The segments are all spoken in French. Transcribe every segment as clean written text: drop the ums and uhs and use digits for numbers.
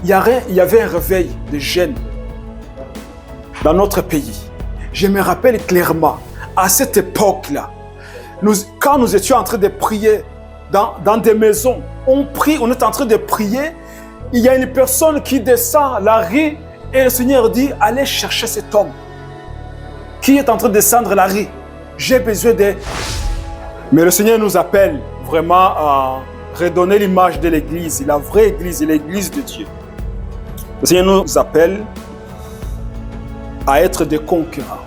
il y avait un réveil de jeunes dans notre pays. Je me rappelle clairement, à cette époque-là, quand nous étions en train de prier dans des maisons, on prie, on est en train de prier, il y a une personne qui descend la rue et le Seigneur dit, allez chercher cet homme qui est en train de descendre la rue. J'ai besoin de... Mais le Seigneur nous appelle vraiment à redonner l'image de l'Église, la vraie Église, l'Église de Dieu. Le Seigneur nous appelle à être des conquérants.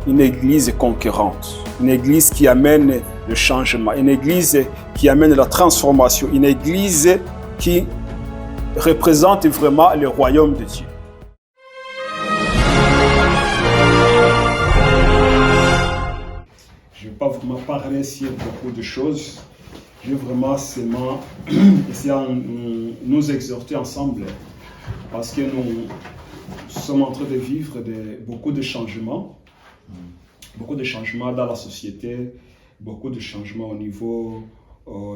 Une Église conquérante, une Église qui amène le changement, une Église qui amène la transformation, une Église qui représente vraiment le royaume de Dieu. Je ne vais pas vraiment parler ici de beaucoup de choses. Je vais vraiment seulement essayer de nous exhorter ensemble parce que nous sommes en train de vivre beaucoup de changements. Beaucoup de changements dans la société, beaucoup de changements au niveau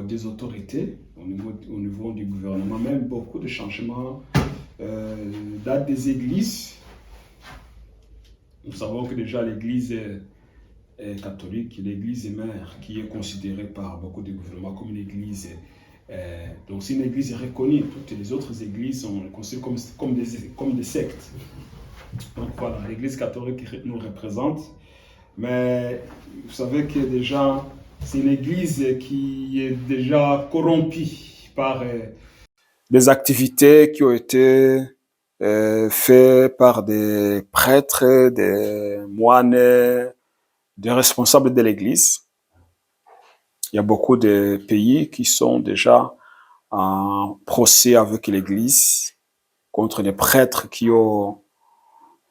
des autorités, au niveau du gouvernement, même beaucoup de changements dans des églises. Nous savons que déjà l'église est catholique, l'église mère, qui est considérée par beaucoup de gouvernements comme une église. Donc c'est une église reconnue. Toutes les autres églises sont considérées comme des sectes. Donc voilà, l'église catholique nous représente. Mais vous savez que déjà, c'est une église qui est déjà corrompue par des activités qui ont été faites par des prêtres, des moines, des responsables de l'église. Il y a beaucoup de pays qui sont déjà en procès avec l'église contre les prêtres qui ont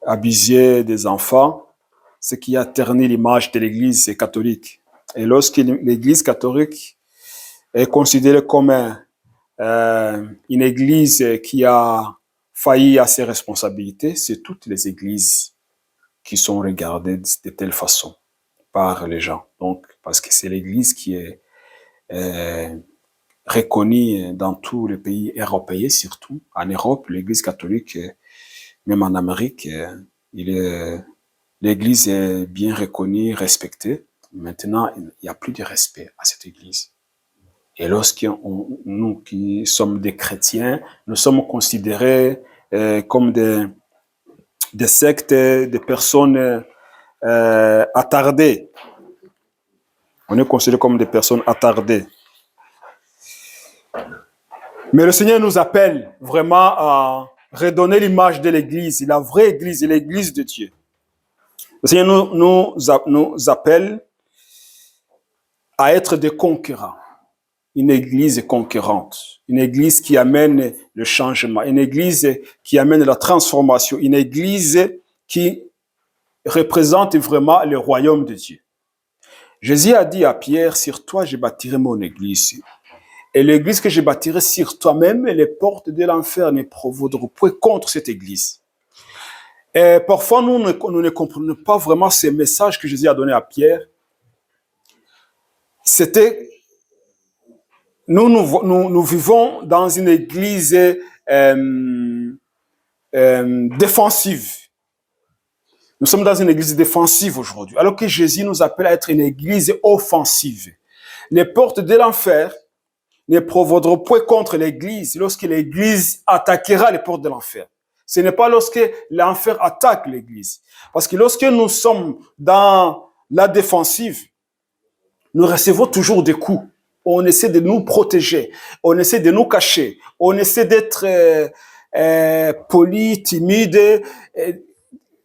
abusé des enfants, ce qui a terni l'image de l'Église catholique. Et lorsque l'Église catholique est considérée comme une Église qui a failli à ses responsabilités, c'est toutes les Églises qui sont regardées de telle façon par les gens. Donc, parce que c'est l'Église qui est reconnue dans tous les pays européens, surtout en Europe, l'Église catholique, même en Amérique, l'Église est bien reconnue, respectée. Maintenant, il n'y a plus de respect à cette Église. Et lorsque nous qui sommes des chrétiens, nous sommes considérés comme des sectes, des personnes attardées. On est considérés comme des personnes attardées. Mais le Seigneur nous appelle vraiment à redonner l'image de l'Église, la vraie Église, l'Église de Dieu. Le Seigneur nous appelle à être des conquérants. Une Église conquérante, une Église qui amène le changement, une Église qui amène la transformation, une Église qui représente vraiment le royaume de Dieu. Jésus a dit à Pierre, sur toi je bâtirai mon Église. Et l'Église que je bâtirai sur toi-même, les portes de l'enfer ne prévaudront point contre cette Église. Et parfois, nous ne comprenons pas vraiment ces messages que Jésus a donnés à Pierre. C'était, nous vivons dans une église défensive. Nous sommes dans une église défensive aujourd'hui, alors que Jésus nous appelle à être une église offensive. Les portes de l'enfer ne prévaudront point contre l'église lorsque l'église attaquera les portes de l'enfer. Ce n'est pas lorsque l'enfer attaque l'église. Parce que lorsque nous sommes dans la défensive, nous recevons toujours des coups. On essaie de nous protéger. On essaie de nous cacher. On essaie d'être poli, timide.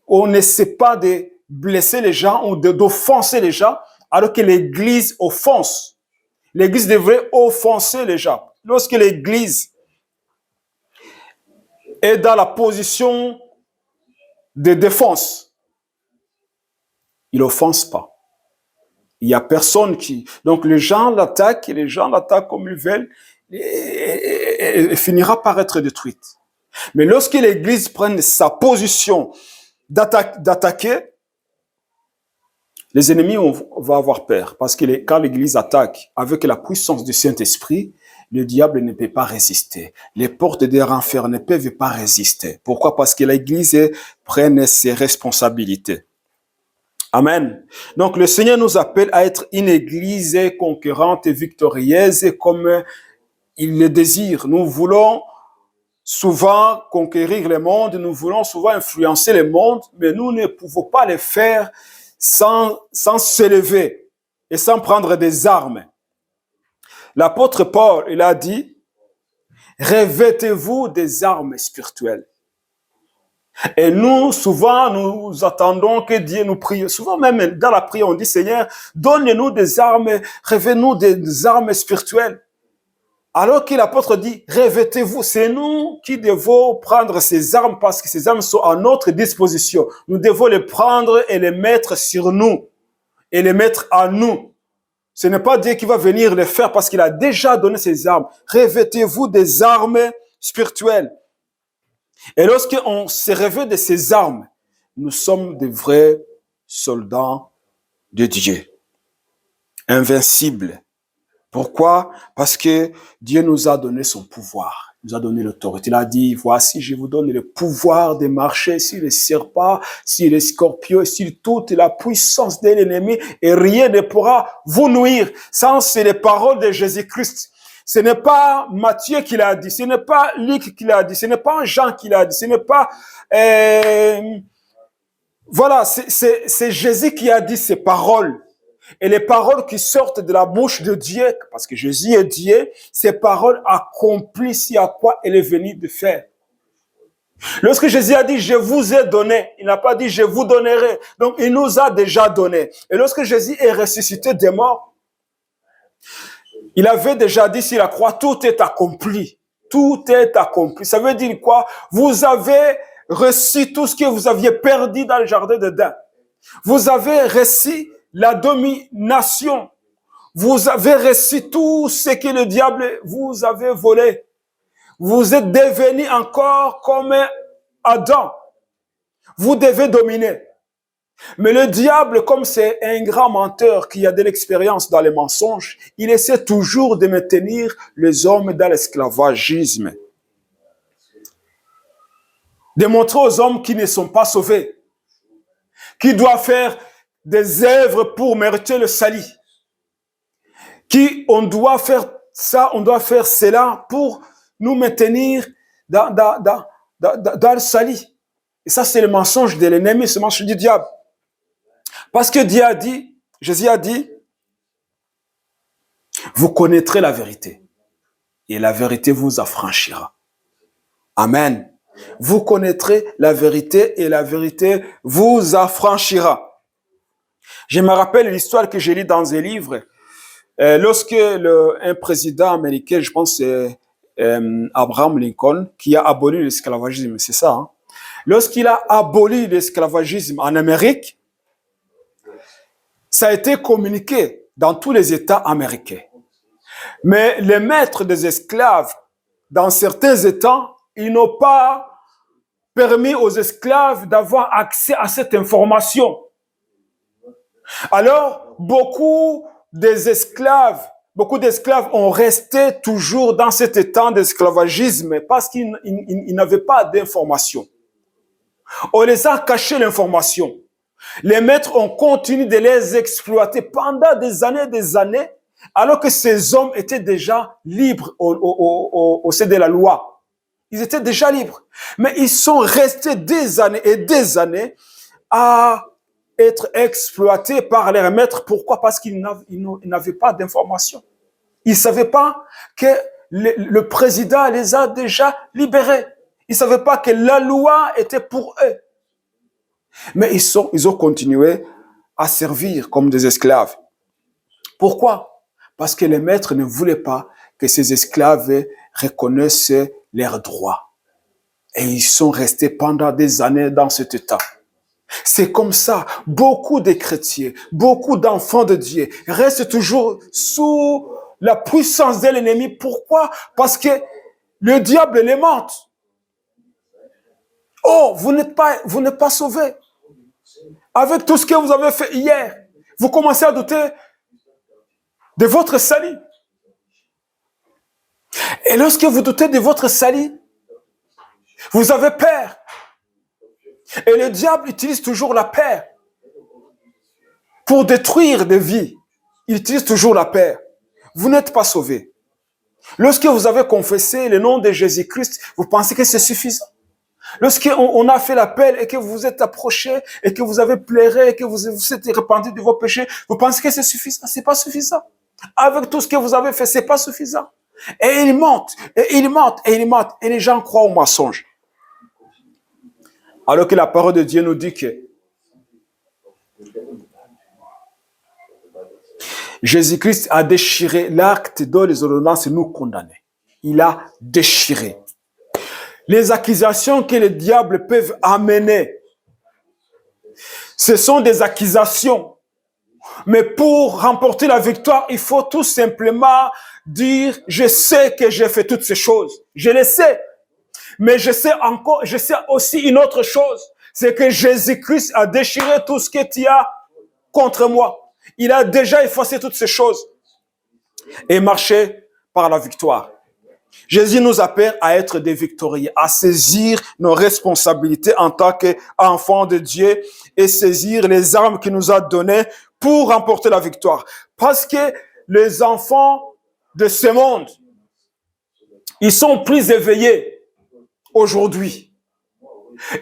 On n'essaie pas de blesser les gens ou d'offenser les gens, alors que l'église offense. L'église devrait offenser les gens. Lorsque l'église est dans la position de défense, il n'offense pas. Il n'y a personne qui... Donc les gens l'attaquent et les gens l'attaquent comme ils veulent et finira par être détruite. Mais lorsque l'église prend sa position d'attaquer, les ennemis vont avoir peur. Parce que quand l'église attaque avec la puissance du Saint-Esprit, le diable ne peut pas résister. Les portes de l'enfer ne peuvent pas résister. Pourquoi? Parce que l'Église prenne ses responsabilités. Amen. Donc le Seigneur nous appelle à être une Église conquérante et victorieuse comme il le désire. Nous voulons souvent conquérir le monde, nous voulons souvent influencer le monde, mais nous ne pouvons pas le faire sans s'élever et sans prendre des armes. L'apôtre Paul, il a dit, revêtez-vous des armes spirituelles. Et nous, souvent, nous attendons que Dieu nous prie. Souvent même dans la prière, on dit, Seigneur, donne-nous des armes, revêtez-nous des armes spirituelles. Alors que l'apôtre dit, revêtez-vous, c'est nous qui devons prendre ces armes parce que ces armes sont à notre disposition. Nous devons les prendre et les mettre sur nous et les mettre à nous. Ce n'est pas Dieu qui va venir les faire parce qu'il a déjà donné ses armes. Revêtez-vous des armes spirituelles. Et lorsqu'on se revêt de ces armes, nous sommes des vrais soldats de Dieu. Invincibles. Pourquoi? Parce que Dieu nous a donné son pouvoir. Il nous a donné l'autorité. Il a dit, voici, je vous donne le pouvoir de marcher sur les serpents, sur les scorpions, sur toute la puissance de l'ennemi et rien ne pourra vous nuire. Ça, c'est les paroles de Jésus-Christ. Ce n'est pas Matthieu qui l'a dit, ce n'est pas Luc qui l'a dit, ce n'est pas Jean qui l'a dit, ce n'est pas... Voilà, c'est Jésus qui a dit ces paroles. Et les paroles qui sortent de la bouche de Dieu, parce que Jésus est Dieu, ces paroles accomplissent à quoi il est venu de faire. Lorsque Jésus a dit, je vous ai donné, il n'a pas dit, je vous donnerai. Donc, il nous a déjà donné. Et lorsque Jésus est ressuscité des morts, il avait déjà dit sur la croix, tout est accompli. Tout est accompli. Ça veut dire quoi? Vous avez reçu tout ce que vous aviez perdu dans le jardin d'Éden. Vous avez reçu la domination. Vous avez reçu tout ce que le diable vous avait volé. Vous êtes devenu encore comme Adam. Vous devez dominer. Mais le diable, comme c'est un grand menteur qui a de l'expérience dans les mensonges, il essaie toujours de maintenir les hommes dans l'esclavagisme. De montrer aux hommes qui ne sont pas sauvés, qui doivent faire des œuvres pour mériter le salut. On doit faire ça, on doit faire cela pour nous maintenir dans le salut. Et ça, c'est le mensonge de l'ennemi, c'est le mensonge du diable. Parce que Dieu a dit, Jésus a dit, vous connaîtrez la vérité et la vérité vous affranchira. Amen. Vous connaîtrez la vérité et la vérité vous affranchira. Je me rappelle l'histoire que j'ai lue dans un livre. Lorsque un président américain, je pense c'est Abraham Lincoln, qui a aboli l'esclavagisme, c'est ça. Hein? Lorsqu'il a aboli l'esclavagisme en Amérique, ça a été communiqué dans tous les États américains. Mais les maîtres des esclaves, dans certains États, ils n'ont pas permis aux esclaves d'avoir accès à cette information. Alors, beaucoup d'esclaves ont resté toujours dans cet état d'esclavagisme parce qu'ils n'avaient pas d'information. On les a caché l'information. Les maîtres ont continué de les exploiter pendant des années, alors que ces hommes étaient déjà libres au sein de la loi. Ils étaient déjà libres. Mais ils sont restés des années et des années à être exploités par leurs maîtres. Pourquoi? Parce qu'ils n'avaient pas d'informations. Ils ne savaient pas que le président les a déjà libérés. Ils ne savaient pas que la loi était pour eux. Mais ils ont continué à servir comme des esclaves. Pourquoi? Parce que les maîtres ne voulaient pas que ces esclaves reconnaissent leurs droits. Et ils sont restés pendant des années dans cet état. C'est comme ça, beaucoup de chrétiens, beaucoup d'enfants de Dieu restent toujours sous la puissance de l'ennemi. Pourquoi? Parce que le diable les mente. Oh, vous n'êtes pas sauvés. Avec tout ce que vous avez fait hier, vous commencez à douter de votre salut. Et lorsque vous doutez de votre salut, vous avez peur. Et le diable utilise toujours la peur pour détruire des vies. Il utilise toujours la peur. Vous n'êtes pas sauvés. Lorsque vous avez confessé le nom de Jésus-Christ, vous pensez que c'est suffisant. Lorsqu'on a fait l'appel et que vous vous êtes approché et que vous avez pleuré et que vous vous êtes repenti de vos péchés, vous pensez que c'est suffisant. C'est pas suffisant. Avec tout ce que vous avez fait, c'est pas suffisant. Et il monte, et il monte, et il monte. Et les gens croient au mensonge. Alors que la parole de Dieu nous dit que Jésus-Christ a déchiré l'acte dont les ordonnances nous condamnaient. Il a déchiré. Les accusations que le diable peut amener, ce sont des accusations. Mais pour remporter la victoire, il faut tout simplement dire, je sais que j'ai fait toutes ces choses. Je le sais. Mais je sais aussi une autre chose. C'est que Jésus-Christ a déchiré tout ce que tu as contre moi. Il a déjà effacé toutes ces choses et marché par la victoire. Jésus nous appelle à être des victorieux, à saisir nos responsabilités en tant qu'enfants de Dieu et saisir les armes qu'il nous a données pour remporter la victoire. Parce que les enfants de ce monde, ils sont plus éveillés aujourd'hui.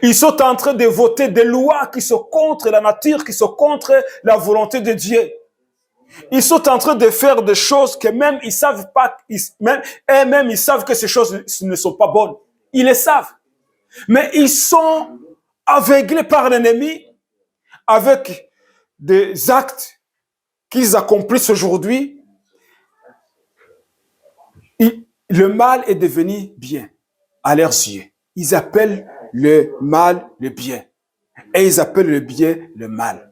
Ils sont en train de voter des lois qui sont contre la nature, qui sont contre la volonté de Dieu. Ils sont en train de faire des choses que même ils savent pas, même ils savent que ces choses ne sont pas bonnes. Ils le savent. Mais ils sont aveuglés par l'ennemi avec des actes qu'ils accomplissent aujourd'hui. Le mal est devenu bien à leurs yeux. Ils appellent le mal le bien. Et ils appellent le bien le mal.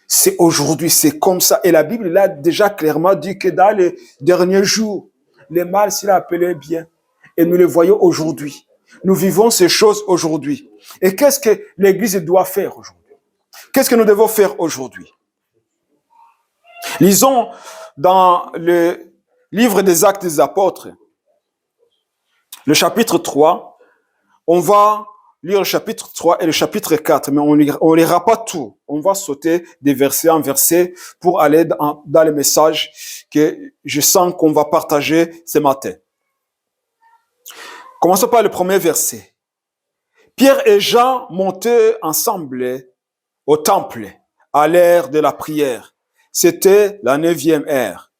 C'est aujourd'hui, c'est comme ça. Et la Bible l'a déjà clairement dit que dans les derniers jours, le mal sera appelé bien. Et nous le voyons aujourd'hui. Nous vivons ces choses aujourd'hui. Et qu'est-ce que l'Église doit faire aujourd'hui? Qu'est-ce que nous devons faire aujourd'hui? Lisons dans le livre des Actes des Apôtres, le chapitre 3, on va lire le chapitre 3 et le chapitre 4, mais on ne lira pas tout. On va sauter des versets en versets pour aller dans le message que je sens qu'on va partager ce matin. Commençons par le premier verset. Pierre et Jean montaient ensemble au temple à l'heure de la prière. C'était la 9e heure.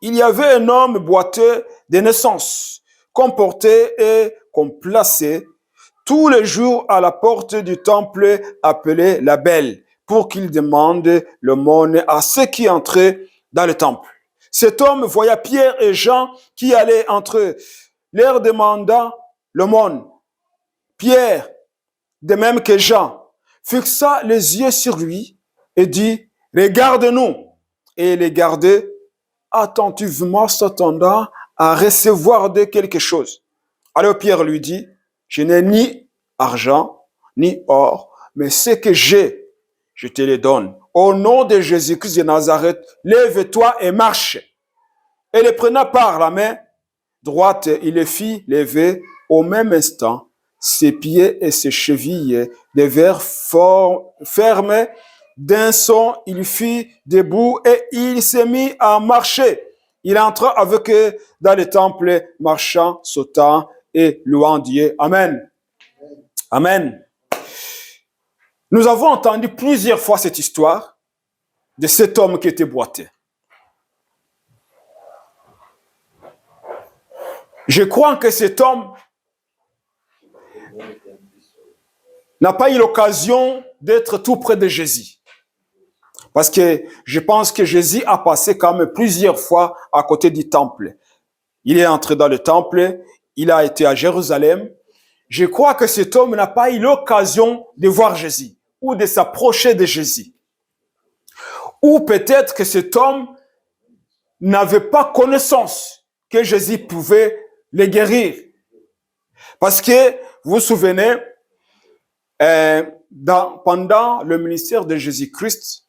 Il y avait un homme boiteux de naissance, qu'on portait et qu'on plaçait tous les jours à la porte du temple appelé la Belle, pour qu'il demande l'aumône à ceux qui entraient dans le temple. Cet homme voya Pierre et Jean qui allaient entre eux, leur demanda l'aumône. Pierre, de même que Jean, fixa les yeux sur lui et dit, « Regarde-nous !» Et il les gardait attentivement, s'attendant à recevoir de quelque chose. Alors Pierre lui dit, « Je n'ai ni argent, ni or, mais ce que j'ai, je te le donne. Au nom de Jésus-Christ de Nazareth, lève-toi et marche. » Et le prenant par la main droite, il le fit lever. Au même instant, ses pieds et ses chevilles devinrent fermes. D'un son, il fut debout et il s'est mis à marcher. Il entra avec eux dans le temple, marchant, sautant et louant Dieu. Amen. Amen. Nous avons entendu plusieurs fois cette histoire de cet homme qui était boiteux. Je crois que cet homme n'a pas eu l'occasion d'être tout près de Jésus. Parce que je pense que Jésus a passé quand même plusieurs fois à côté du temple. Il est entré dans le temple, il a été à Jérusalem. Je crois que cet homme n'a pas eu l'occasion de voir Jésus ou de s'approcher de Jésus. Ou peut-être que cet homme n'avait pas connaissance que Jésus pouvait le guérir. Parce que, vous vous souvenez, pendant le ministère de Jésus-Christ,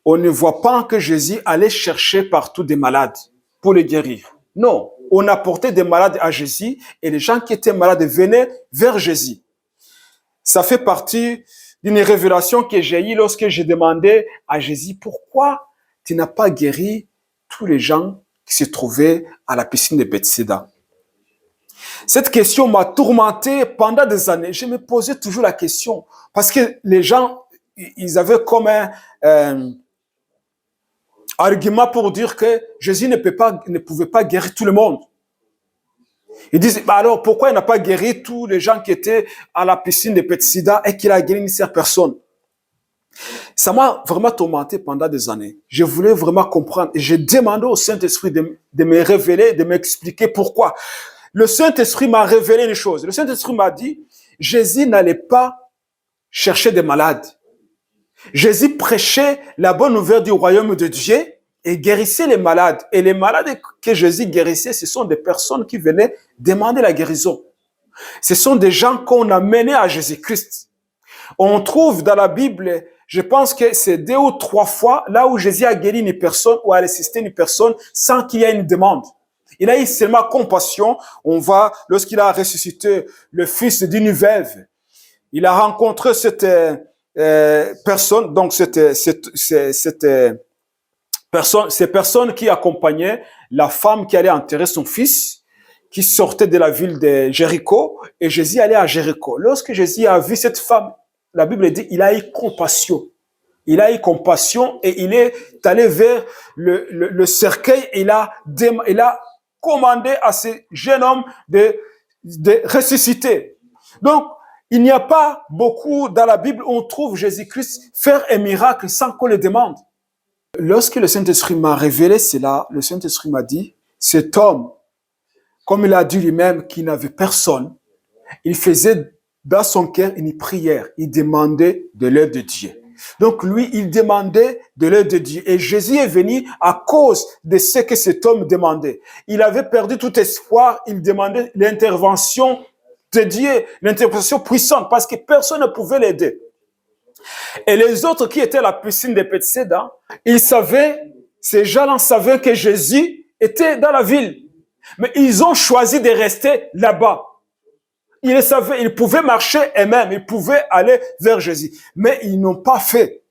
on ne voit pas que Jésus allait chercher partout des malades pour les guérir. Non, on apportait des malades à Jésus et les gens qui étaient malades venaient vers Jésus. Ça fait partie d'une révélation que j'ai eue lorsque j'ai demandé à Jésus pourquoi tu n'as pas guéri tous les gens qui se trouvaient à la piscine de Bethsaida. Cette question m'a tourmenté pendant des années. Je me posais toujours la question parce que les gens, ils avaient comme un argument pour dire que Jésus ne pouvait pas guérir tout le monde. Ils disent, bah alors pourquoi il n'a pas guéri tous les gens qui étaient à la piscine de Bethsaida et qu'il a guéri une seule personne? Ça m'a vraiment tourmenté pendant des années. Je voulais vraiment comprendre et j'ai demandé au Saint-Esprit de me révéler, de m'expliquer pourquoi. Le Saint-Esprit m'a révélé une chose. Le Saint-Esprit m'a dit, Jésus n'allait pas chercher des malades. Jésus prêchait la bonne nouvelle du royaume de Dieu et guérissait les malades. Et les malades que Jésus guérissait, ce sont des personnes qui venaient demander la guérison. Ce sont des gens qu'on a menés à Jésus-Christ. On trouve dans la Bible, je pense que c'est 2 ou 3 fois, là où Jésus a guéri une personne ou a assisté une personne sans qu'il y ait une demande. Il a eu seulement compassion. On voit, lorsqu'il a ressuscité le fils d'une veuve, il a rencontré cette personne, donc ces personnes qui accompagnaient la femme qui allait enterrer son fils, qui sortait de la ville de Jéricho, et Jésus allait à Jéricho. Lorsque Jésus a vu cette femme, la Bible dit, il a eu compassion. Il a eu compassion et il est allé vers le cercueil et il a commandé à ce jeune homme de ressusciter. Donc, il n'y a pas beaucoup dans la Bible où on trouve Jésus-Christ faire un miracle sans qu'on le demande. Lorsque le Saint-Esprit m'a révélé cela, le Saint-Esprit m'a dit, cet homme, comme il a dit lui-même qu'il n'avait personne, il faisait dans son cœur une prière. Il demandait de l'aide de Dieu. Donc lui, il demandait de l'aide de Dieu. Et Jésus est venu à cause de ce que cet homme demandait. Il avait perdu tout espoir. Il demandait l'intervention de Dieu, l'intervention puissante, parce que personne ne pouvait l'aider. Et les autres qui étaient à la piscine de Bethsaida, ils savaient, ces gens-là savaient que Jésus était dans la ville. Mais ils ont choisi de rester là-bas. Ils le savaient, ils pouvaient marcher eux-mêmes, ils pouvaient aller vers Jésus. Mais ils n'ont pas fait.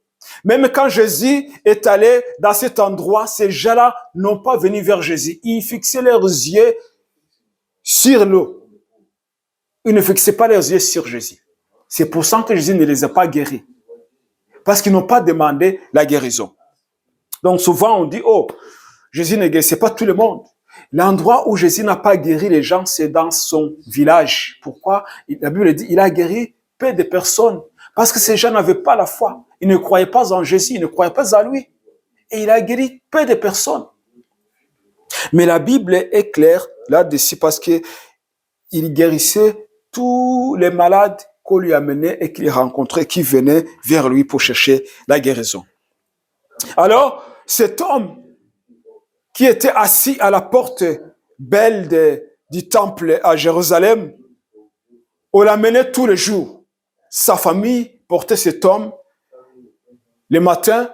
Même quand Jésus est allé dans cet endroit, ces gens-là n'ont pas venu vers Jésus. Ils fixaient leurs yeux sur l'eau. Ils ne fixaient pas leurs yeux sur Jésus. C'est pour ça que Jésus ne les a pas guéris. Parce qu'ils n'ont pas demandé la guérison. Donc souvent on dit, oh, Jésus ne guérissait pas tout le monde. L'endroit où Jésus n'a pas guéri les gens, c'est dans son village. Pourquoi? La Bible dit, il a guéri peu de personnes. Parce que ces gens n'avaient pas la foi. Ils ne croyaient pas en Jésus, ils ne croyaient pas en lui. Et il a guéri peu de personnes. Mais la Bible est claire là-dessus parce que il guérissait tous les malades qu'on lui amenait et qu'il rencontrait, qui venaient vers lui pour chercher la guérison. Alors, cet homme qui était assis à la porte belle du temple à Jérusalem, on l'amenait tous les jours. Sa famille portait cet homme. Le matin,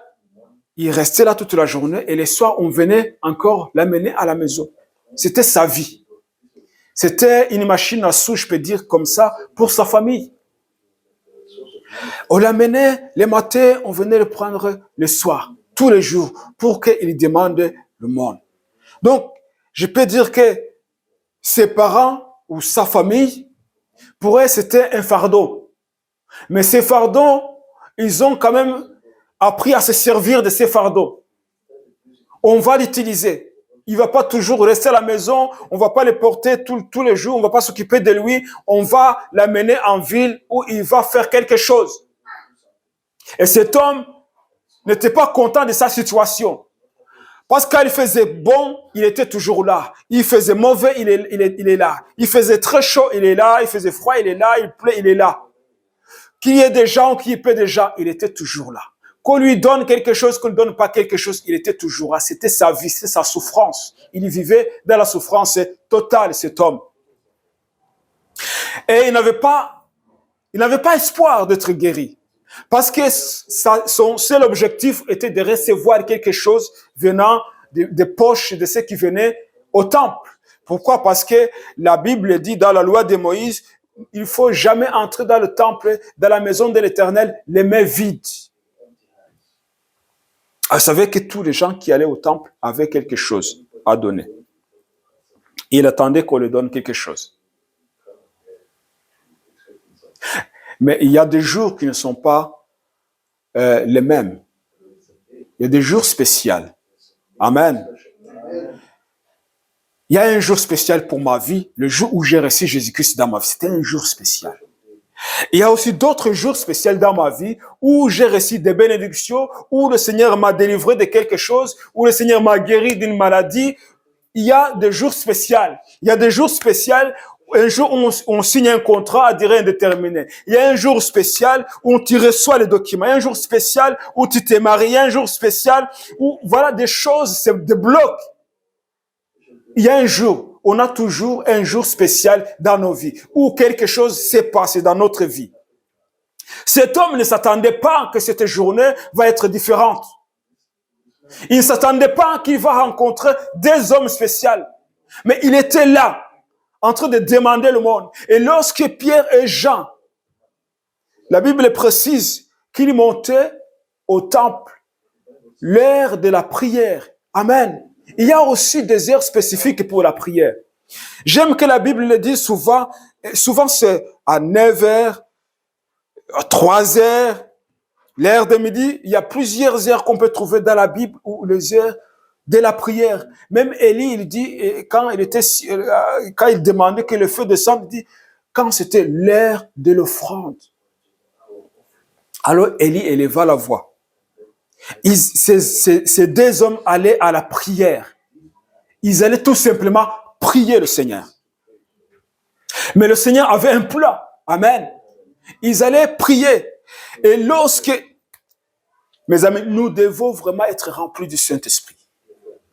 il restait là toute la journée et le soir, on venait encore l'amener à la maison. C'était sa vie. C'était une machine à sous, je peux dire comme ça, pour sa famille. On l'amenait le matin, on venait le prendre le soir, tous les jours, pour qu'il demande le monde. Donc, je peux dire que ses parents ou sa famille, pour eux, c'était un fardeau. Mais ces fardeaux, ils ont quand même appris à se servir de ces fardeaux. On va l'utiliser. Il ne va pas toujours rester à la maison, on ne va pas le porter tous les jours, on ne va pas s'occuper de lui, on va l'amener en ville où il va faire quelque chose. Et cet homme n'était pas content de sa situation. Parce qu'il faisait bon, il était toujours là. Il faisait mauvais, il est là. Il faisait très chaud, il est là. Il faisait froid, il est là. Il pleut, il est là. Qu'il y ait des gens ou qu'il y ait peu de gens, il était toujours là. Qu'on lui donne quelque chose, qu'on ne donne pas quelque chose, il était toujours là. C'était sa vie, c'était sa souffrance. Il vivait dans la souffrance totale, cet homme. Et il n'avait pas espoir d'être guéri. Parce que son seul objectif était de recevoir quelque chose venant des poches de ceux qui venaient au temple. Pourquoi? Parce que la Bible dit dans la loi de Moïse, il faut jamais entrer dans le temple, dans la maison de l'Éternel, les mains vides. Vous savez que tous les gens qui allaient au temple avaient quelque chose à donner. Il attendait qu'on leur donne quelque chose. Mais il y a des jours qui ne sont pas les mêmes. Il y a des jours spéciaux. Amen. Il y a un jour spécial pour ma vie, le jour où j'ai reçu Jésus-Christ dans ma vie. C'était un jour spécial. Il y a aussi d'autres jours spéciaux dans ma vie où j'ai reçu des bénédictions, où le Seigneur m'a délivré de quelque chose, où le Seigneur m'a guéri d'une maladie. Il y a des jours spéciaux. Il y a des jours spéciaux, un jour où on signe un contrat à durée indéterminée. Il y a un jour spécial où tu reçois les documents. Il y a un jour spécial où tu t'es marié. Il y a un jour spécial où, voilà, des choses, c'est des blocs. Il y a un jour, on a toujours un jour spécial dans nos vies, où quelque chose s'est passé dans notre vie. Cet homme ne s'attendait pas que cette journée va être différente. Il ne s'attendait pas qu'il va rencontrer des hommes spéciaux. Mais il était là, en train de demander le monde. Et lorsque Pierre et Jean, la Bible précise qu'ils montaient au temple, l'heure de la prière. Amen. Il y a aussi des heures spécifiques pour la prière. J'aime que la Bible le dise souvent. Souvent c'est à 9h, à 3h, l'heure de midi. Il y a plusieurs heures qu'on peut trouver dans la Bible ou les heures de la prière. Même Élie, il dit, quand il demandait que le feu descende, il dit, quand c'était l'heure de l'offrande. Alors Élie éleva la voix. Ces deux hommes allaient à la prière. Ils allaient tout simplement prier le Seigneur. Mais le Seigneur avait un plan. Amen. Ils allaient prier. Et lorsque, mes amis, nous devons vraiment être remplis du Saint-Esprit.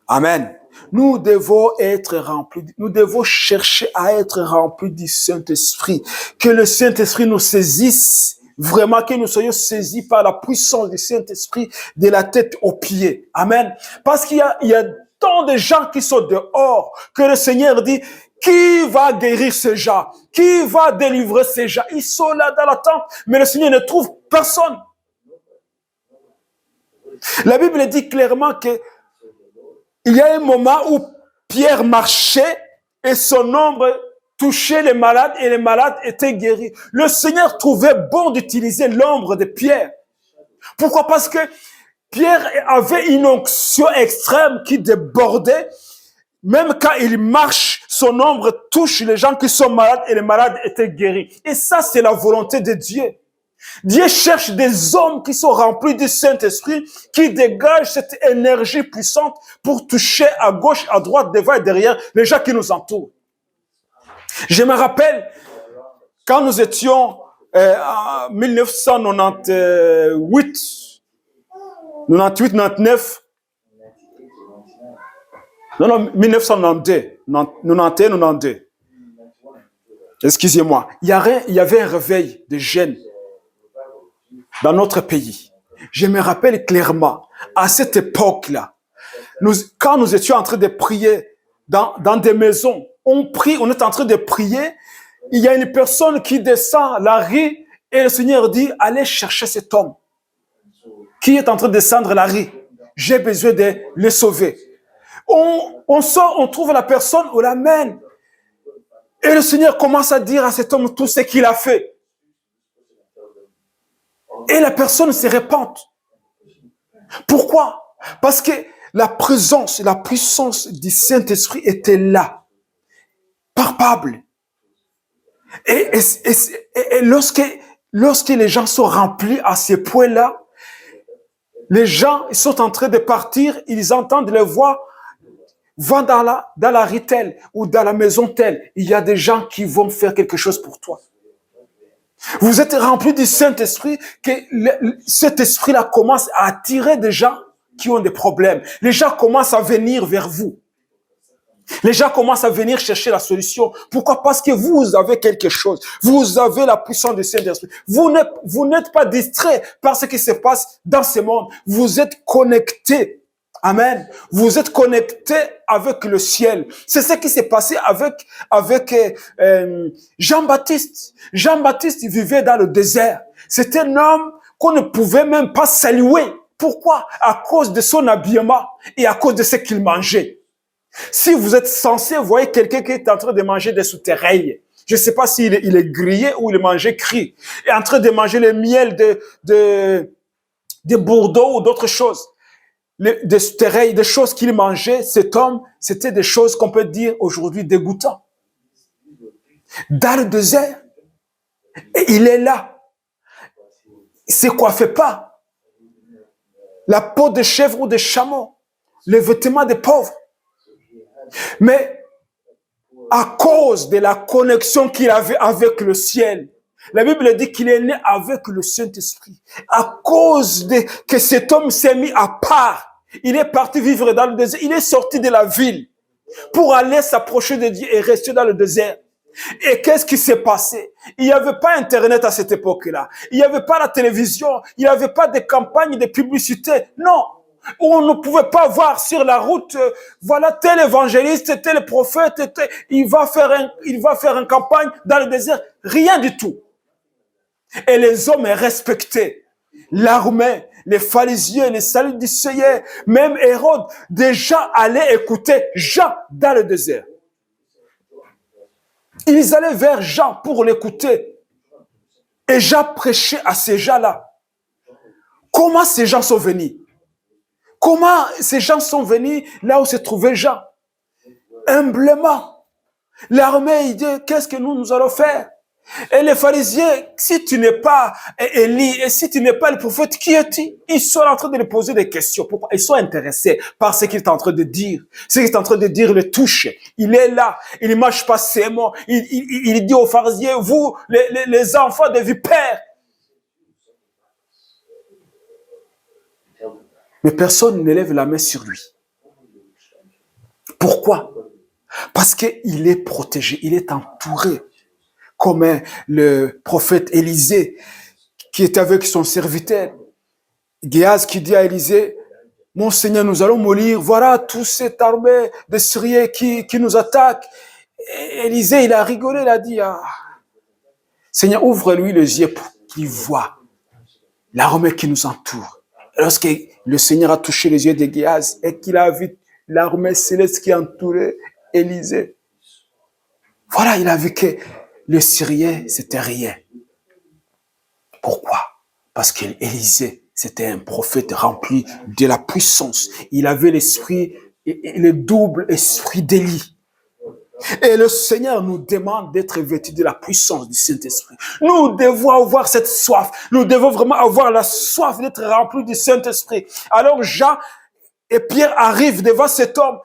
Amen. Nous devons être remplis, nous devons chercher à être remplis du Saint-Esprit. Que le Saint-Esprit nous saisisse. Vraiment que nous soyons saisis par la puissance du Saint-Esprit de la tête aux pieds. Amen. Parce qu'il y a tant de gens qui sont dehors que le Seigneur dit, qui va guérir ces gens? Qui va délivrer ces gens? Ils sont là dans la tente, mais le Seigneur ne trouve personne. La Bible dit clairement que il y a un moment où Pierre marchait et son ombre touchait les malades et les malades étaient guéris. Le Seigneur trouvait bon d'utiliser l'ombre de Pierre. Pourquoi? Parce que Pierre avait une onction extrême qui débordait. Même quand il marche, son ombre touche les gens qui sont malades et les malades étaient guéris. Et ça, c'est la volonté de Dieu. Dieu cherche des hommes qui sont remplis du Saint-Esprit, qui dégagent cette énergie puissante pour toucher à gauche, à droite, devant et derrière les gens qui nous entourent. Je me rappelle, quand nous étions en 1998, 99, non, 1992, 92. Excusez-moi. Il y avait un réveil de jeunes dans notre pays. Je me rappelle clairement, à cette époque-là, quand nous étions en train de prier dans des maisons, on est en train de prier, il y a une personne qui descend la rue et le Seigneur dit, allez chercher cet homme qui est en train de descendre la rue. J'ai besoin de le sauver. On sort, on trouve la personne, on l'amène. Et le Seigneur commence à dire à cet homme tout ce qu'il a fait. Et la personne se répand. Pourquoi? Parce que la présence, la puissance du Saint-Esprit était là. Palpable. Et lorsque les gens sont remplis à ce point-là, les gens ils sont en train de partir, ils entendent les voix, va dans la rue telle ou dans la maison telle, il y a des gens qui vont faire quelque chose pour toi. Vous êtes remplis du Saint-Esprit, que cet esprit-là commence à attirer des gens qui ont des problèmes. Les gens commencent à venir vers vous. Les gens commencent à venir chercher la solution. Pourquoi? Parce que vous avez quelque chose. Vous avez la puissance du Saint-Esprit. Vous n'êtes pas distrait par ce qui se passe dans ce monde. Vous êtes connecté Amen. Vous êtes connecté avec le ciel. C'est ce qui s'est passé avec Jean-Baptiste. Jean-Baptiste vivait dans le désert. C'était un homme qu'on ne pouvait même pas saluer. Pourquoi? À cause de son habillement et à cause de ce qu'il mangeait. Si vous êtes censé voir quelqu'un qui est en train de manger des souterrains, je ne sais pas s'il il est grillé ou il mangeait cru, et en train de manger le miel de Bordeaux ou d'autres choses, des souterrains, des choses qu'il mangeait, cet homme, c'était des choses qu'on peut dire aujourd'hui dégoûtantes. Dans le désert, et il est là. Il ne se coiffait pas. La peau de chèvre ou de chameau, les vêtements des pauvres. Mais à cause de la connexion qu'il avait avec le ciel, la Bible dit qu'il est né avec le Saint-Esprit. À cause de que cet homme s'est mis à part, il est parti vivre dans le désert. Il est sorti de la ville pour aller s'approcher de Dieu et rester dans le désert. Et qu'est-ce qui s'est passé? Il n'y avait pas Internet à cette époque-là. Il n'y avait pas la télévision. Il n'y avait pas de campagne de publicité. Non. On ne pouvait pas voir sur la route, voilà tel évangéliste, tel prophète, il va faire une campagne dans le désert. Rien du tout. Et les hommes respectaient l'armée, les pharisiens, les sadducéens, même Hérode, déjà allaient écouter Jean dans le désert. Ils allaient vers Jean pour l'écouter. Et Jean prêchait à ces gens-là. Comment ces gens sont venus? Comment ces gens sont venus là où se trouvait Jean? Humblement. L'armée, il dit, qu'est-ce que nous allons faire? Et les pharisiens, si tu n'es pas Élie, et si tu n'es pas le prophète, qui es-tu? Ils sont en train de lui poser des questions. Pourquoi? Ils sont intéressés par ce qu'il est en train de dire. Ce qu'il est en train de dire le touche. Il est là. Il ne mâche pas ses mots. Il dit aux pharisiens, vous, les enfants de vipères. Mais personne ne lève la main sur lui. Pourquoi? Parce qu'il est protégé, il est entouré. Comme le prophète Élisée, qui est avec son serviteur. Géhaz qui dit à Élisée, mon Seigneur, nous allons mourir, voilà toute cette armée de Syriens qui nous attaque. Et Élisée, il a rigolé, il a dit, ah, Seigneur, ouvre-lui les yeux pour qu'il voie l'armée qui nous entoure. Lorsque le Seigneur a touché les yeux de Géhaz et qu'il a vu l'armée céleste qui entourait Élisée, voilà, il a vu que le Syrien, c'était rien. Pourquoi? Parce qu'Élisée, c'était un prophète rempli de la puissance. Il avait l'esprit, le double esprit d'Élie. Et le Seigneur nous demande d'être vêtus de la puissance du Saint-Esprit. Nous devons avoir cette soif. Nous devons vraiment avoir la soif d'être remplis du Saint-Esprit. Alors Jean et Pierre arrivent devant cet homme.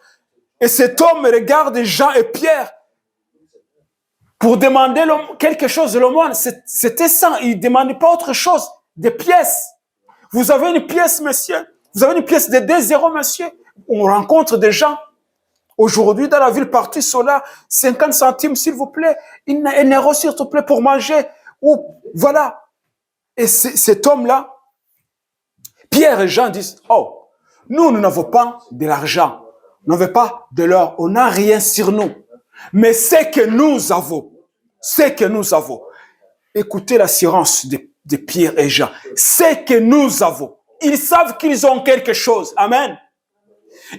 Et cet homme regarde Jean et Pierre pour demander quelque chose de l'homme. C'était ça. Il ne demandait pas autre chose. Des pièces. Vous avez une pièce, monsieur. Vous avez une pièce de 2 euros, monsieur. On rencontre des gens. Aujourd'hui, dans la ville partout, sont là, 50 centimes, s'il vous plaît. Un euro, s'il te plaît, pour manger. Ou, voilà. Et cet homme-là, Pierre et Jean disent, oh, nous n'avons pas de l'argent. Nous n'avons pas de l'or. On n'a rien sur nous. Mais c'est que nous avons. C'est que nous avons. Écoutez l'assurance de Pierre et Jean. C'est que nous avons. Ils savent qu'ils ont quelque chose. Amen.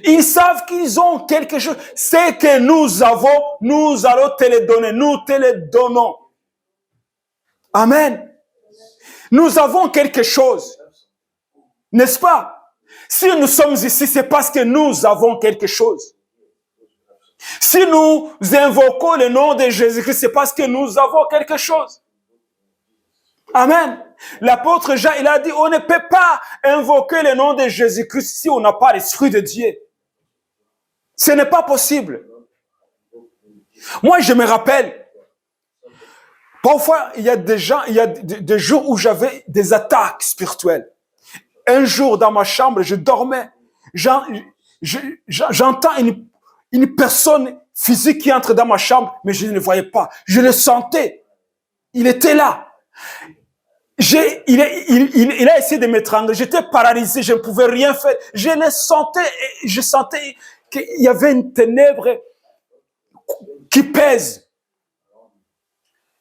Ils savent qu'ils ont quelque chose. C'est que nous avons, nous allons te le donner. Nous te le donnons. Amen. Nous avons quelque chose. N'est-ce pas? Si nous sommes ici, c'est parce que nous avons quelque chose. Si nous invoquons le nom de Jésus-Christ, c'est parce que nous avons quelque chose. Amen. L'apôtre Jean, il a dit, on ne peut pas invoquer le nom de Jésus-Christ si on n'a pas l'Esprit de Dieu. Ce n'est pas possible. Moi, je me rappelle, parfois, il y a des gens, il y a des jours où j'avais des attaques spirituelles. Un jour, dans ma chambre, je dormais. J'entends une personne physique qui entre dans ma chambre, mais je ne le voyais pas. Je le sentais. Il était là. il a essayé de m'étrangler. J'étais paralysé, je ne pouvais rien faire. Je sentais qu'il y avait une ténèbre qui pèse.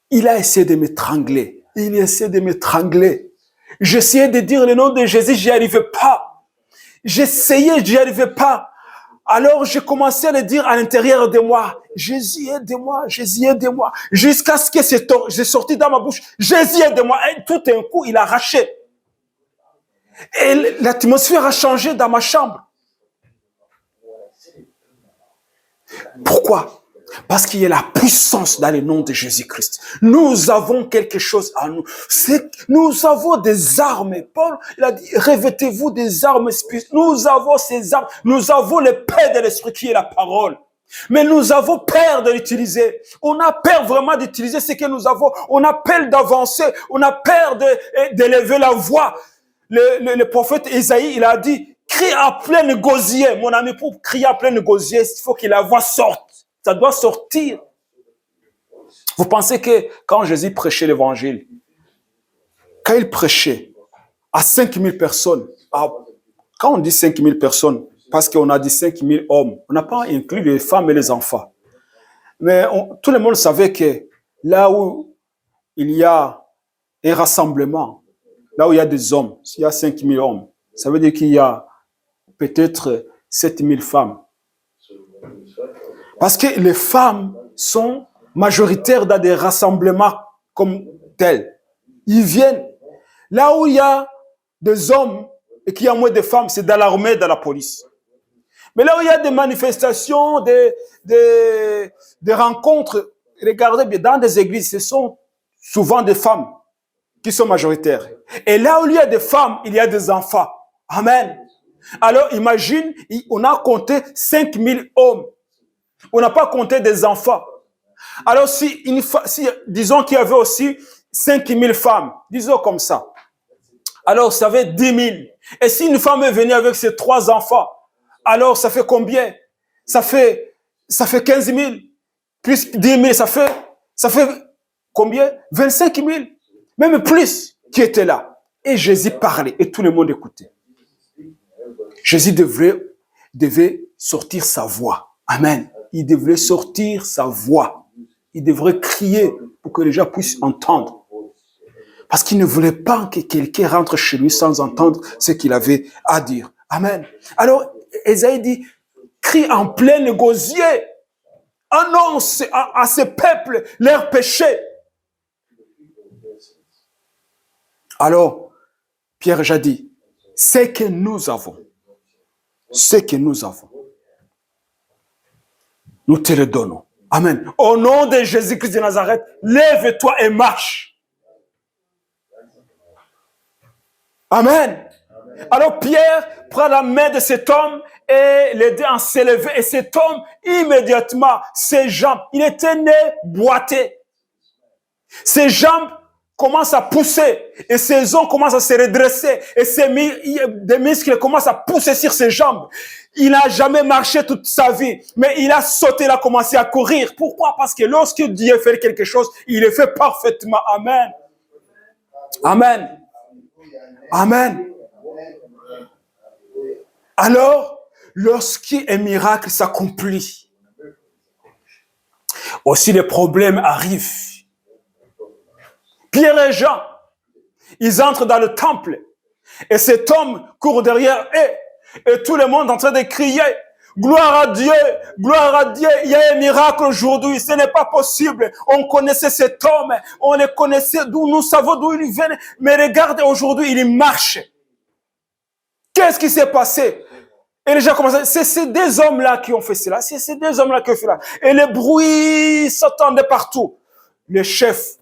Il a essayé de m'étrangler. Il a essayé de m'étrangler. J'essayais de dire le nom de Jésus, j'y arrivais pas. J'essayais, j'y arrivais pas. Alors, j'ai commencé à le dire à l'intérieur de moi. Jésus, aide-moi, Jésus, aide-moi. Jusqu'à ce que c'est sorti dans ma bouche. Jésus, aide-moi. Et tout d'un coup, il a arraché. Et l'atmosphère a changé dans ma chambre. Pourquoi? Parce qu'il y a la puissance dans le nom de Jésus-Christ. Nous avons quelque chose à nous. Nous avons des armes. Paul, il a dit, revêtez-vous des armes spirituelles. Nous avons ces armes. Nous avons le paix de l'esprit qui est la parole. Mais nous avons peur de l'utiliser. On a peur vraiment d'utiliser ce que nous avons. On a peur d'avancer. On a peur d'élever la voix. Le prophète Isaïe, il a dit, crie à plein gosier. Mon ami, pour crier à plein gosier, il faut que la voix sorte. Ça doit sortir. Vous pensez que quand Jésus prêchait l'évangile, quand il prêchait à 5000 personnes, quand on dit 5000 personnes, parce qu'on a dit 5000 hommes, on n'a pas inclus les femmes et les enfants. Mais tout le monde savait que là où il y a un rassemblement, là où il y a des hommes, s'il y a 5000 hommes, ça veut dire qu'il y a peut-être 7000 femmes. Parce que les femmes sont majoritaires dans des rassemblements comme tels. Ils viennent. Là où il y a des hommes et qu'il y a moins de femmes, c'est dans l'armée, dans la police. Mais là où il y a des manifestations, des rencontres, regardez bien, dans des églises, ce sont souvent des femmes qui sont majoritaires. Et là où il y a des femmes, il y a des enfants. Amen. Alors imagine, on a compté 5000 hommes. On n'a pas compté des enfants. Alors si disons qu'il y avait aussi 5000 femmes, disons comme ça. Alors ça fait 10 000. Et si une femme est venue avec ses 3 enfants, alors ça fait combien? Ça fait 15 000. Plus 10 000, ça fait combien? 25 000. Même plus qui étaient là. Et Jésus parlait et tout le monde écoutait. Jésus devait sortir sa voix. Amen. Il devrait sortir sa voix. Il devrait crier pour que les gens puissent entendre. Parce qu'il ne voulait pas que quelqu'un rentre chez lui sans entendre ce qu'il avait à dire. Amen. Alors, Ésaïe dit, crie en plein gosier, annonce à ce peuple leurs péchés. Alors, Pierre a dit, ce que nous avons, nous te le donnons. Amen. Au nom de Jésus-Christ de Nazareth, lève-toi et marche. Amen. Alors Pierre prend la main de cet homme et l'aide à s'élever. Et cet homme, immédiatement, ses jambes, il était né boité. Ses jambes commencent à pousser et ses os commencent à se redresser et des muscles commencent à pousser sur ses jambes. Il n'a jamais marché toute sa vie, mais il a sauté, il a commencé à courir. Pourquoi? Parce que lorsque Dieu fait quelque chose, il le fait parfaitement. Amen. Amen. Amen. Alors, lorsqu'un miracle s'accomplit, aussi les problèmes arrivent. Pierre et Jean, ils entrent dans le temple et cet homme court derrière eux et tout le monde est en train de crier « Gloire à Dieu, gloire à Dieu, il y a un miracle aujourd'hui, ce n'est pas possible. On connaissait cet homme, on le connaissait, nous savons d'où il venait, mais regarde aujourd'hui, il marche. » Qu'est-ce qui s'est passé? Et les gens commencent à dire, c'est ces deux hommes-là qui ont fait cela, c'est ces deux hommes-là qui ont fait cela. Et le bruit s'entendait partout. Les chefs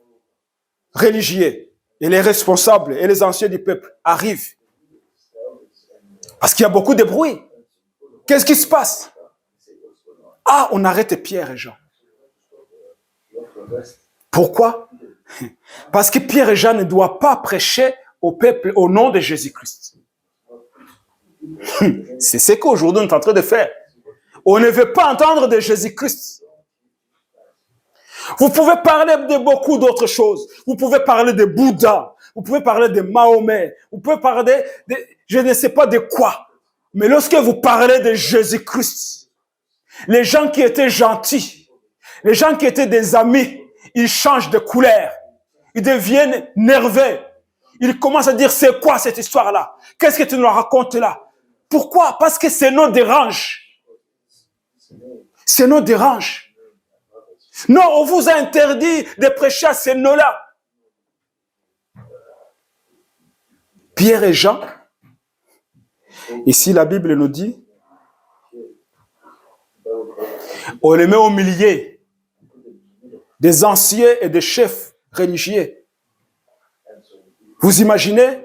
religieux et les responsables et les anciens du peuple arrivent. Parce qu'il y a beaucoup de bruit. Qu'est-ce qui se passe? Ah, on arrête Pierre et Jean. Pourquoi? Parce que Pierre et Jean ne doivent pas prêcher au peuple au nom de Jésus-Christ. C'est ce qu'aujourd'hui on est en train de faire. On ne veut pas entendre de Jésus-Christ. Vous pouvez parler de beaucoup d'autres choses. Vous pouvez parler de Bouddha. vous pouvez parler de Mahomet, vous pouvez parler de je ne sais pas de quoi. Mais lorsque vous parlez de Jésus-Christ, les gens qui étaient gentils, les gens qui étaient des amis, ils changent de couleur. Ils deviennent nerveux. Ils commencent à dire, c'est quoi cette histoire-là? Qu'est-ce que tu nous racontes là? Pourquoi? Parce que ces noms dérangent. Ces noms dérangent. Non, on vous a interdit de prêcher à ces noms-là. Pierre et Jean, ici la Bible nous dit, on les met au milieu des anciens et des chefs religieux. Vous imaginez?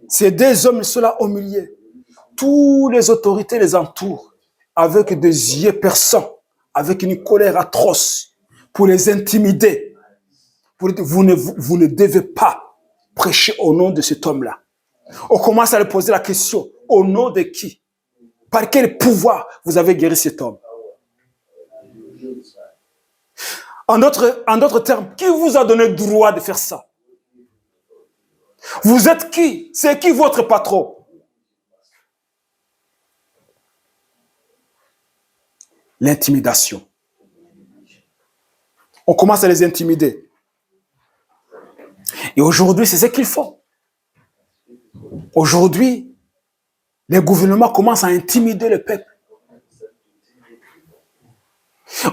Ces deux hommes sont là au milieu. Toutes les autorités les entourent avec des yeux perçants, avec une colère atroce pour les intimider. Pour dire, vous ne devez pas prêcher au nom de cet homme-là. On commence à lui poser la question, au nom de qui? Par quel pouvoir vous avez guéri cet homme? En d'autres termes, qui vous a donné le droit de faire ça? Vous êtes qui? C'est qui votre patron? L'intimidation. On commence à les intimider. Et aujourd'hui, c'est ce qu'ils font. Aujourd'hui, les gouvernements commencent à intimider le peuple.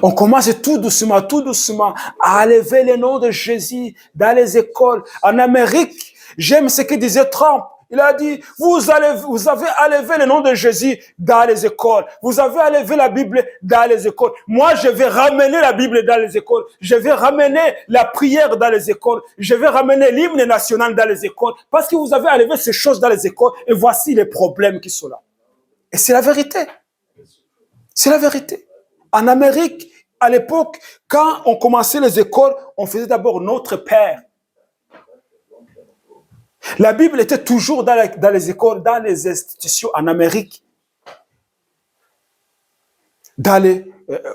On commence tout doucement à élever le nom de Jésus dans les écoles. En Amérique, j'aime ce que disait Trump. Il a dit, vous avez élevé le nom de Jésus dans les écoles. Vous avez élevé la Bible dans les écoles. Moi, je vais ramener la Bible dans les écoles. Je vais ramener la prière dans les écoles. Je vais ramener l'hymne national dans les écoles. Parce que vous avez élevé ces choses dans les écoles. Et voici les problèmes qui sont là. Et c'est la vérité. C'est la vérité. En Amérique, à l'époque, quand on commençait les écoles, on faisait d'abord notre Père. La Bible était toujours dans les écoles, dans les institutions en Amérique.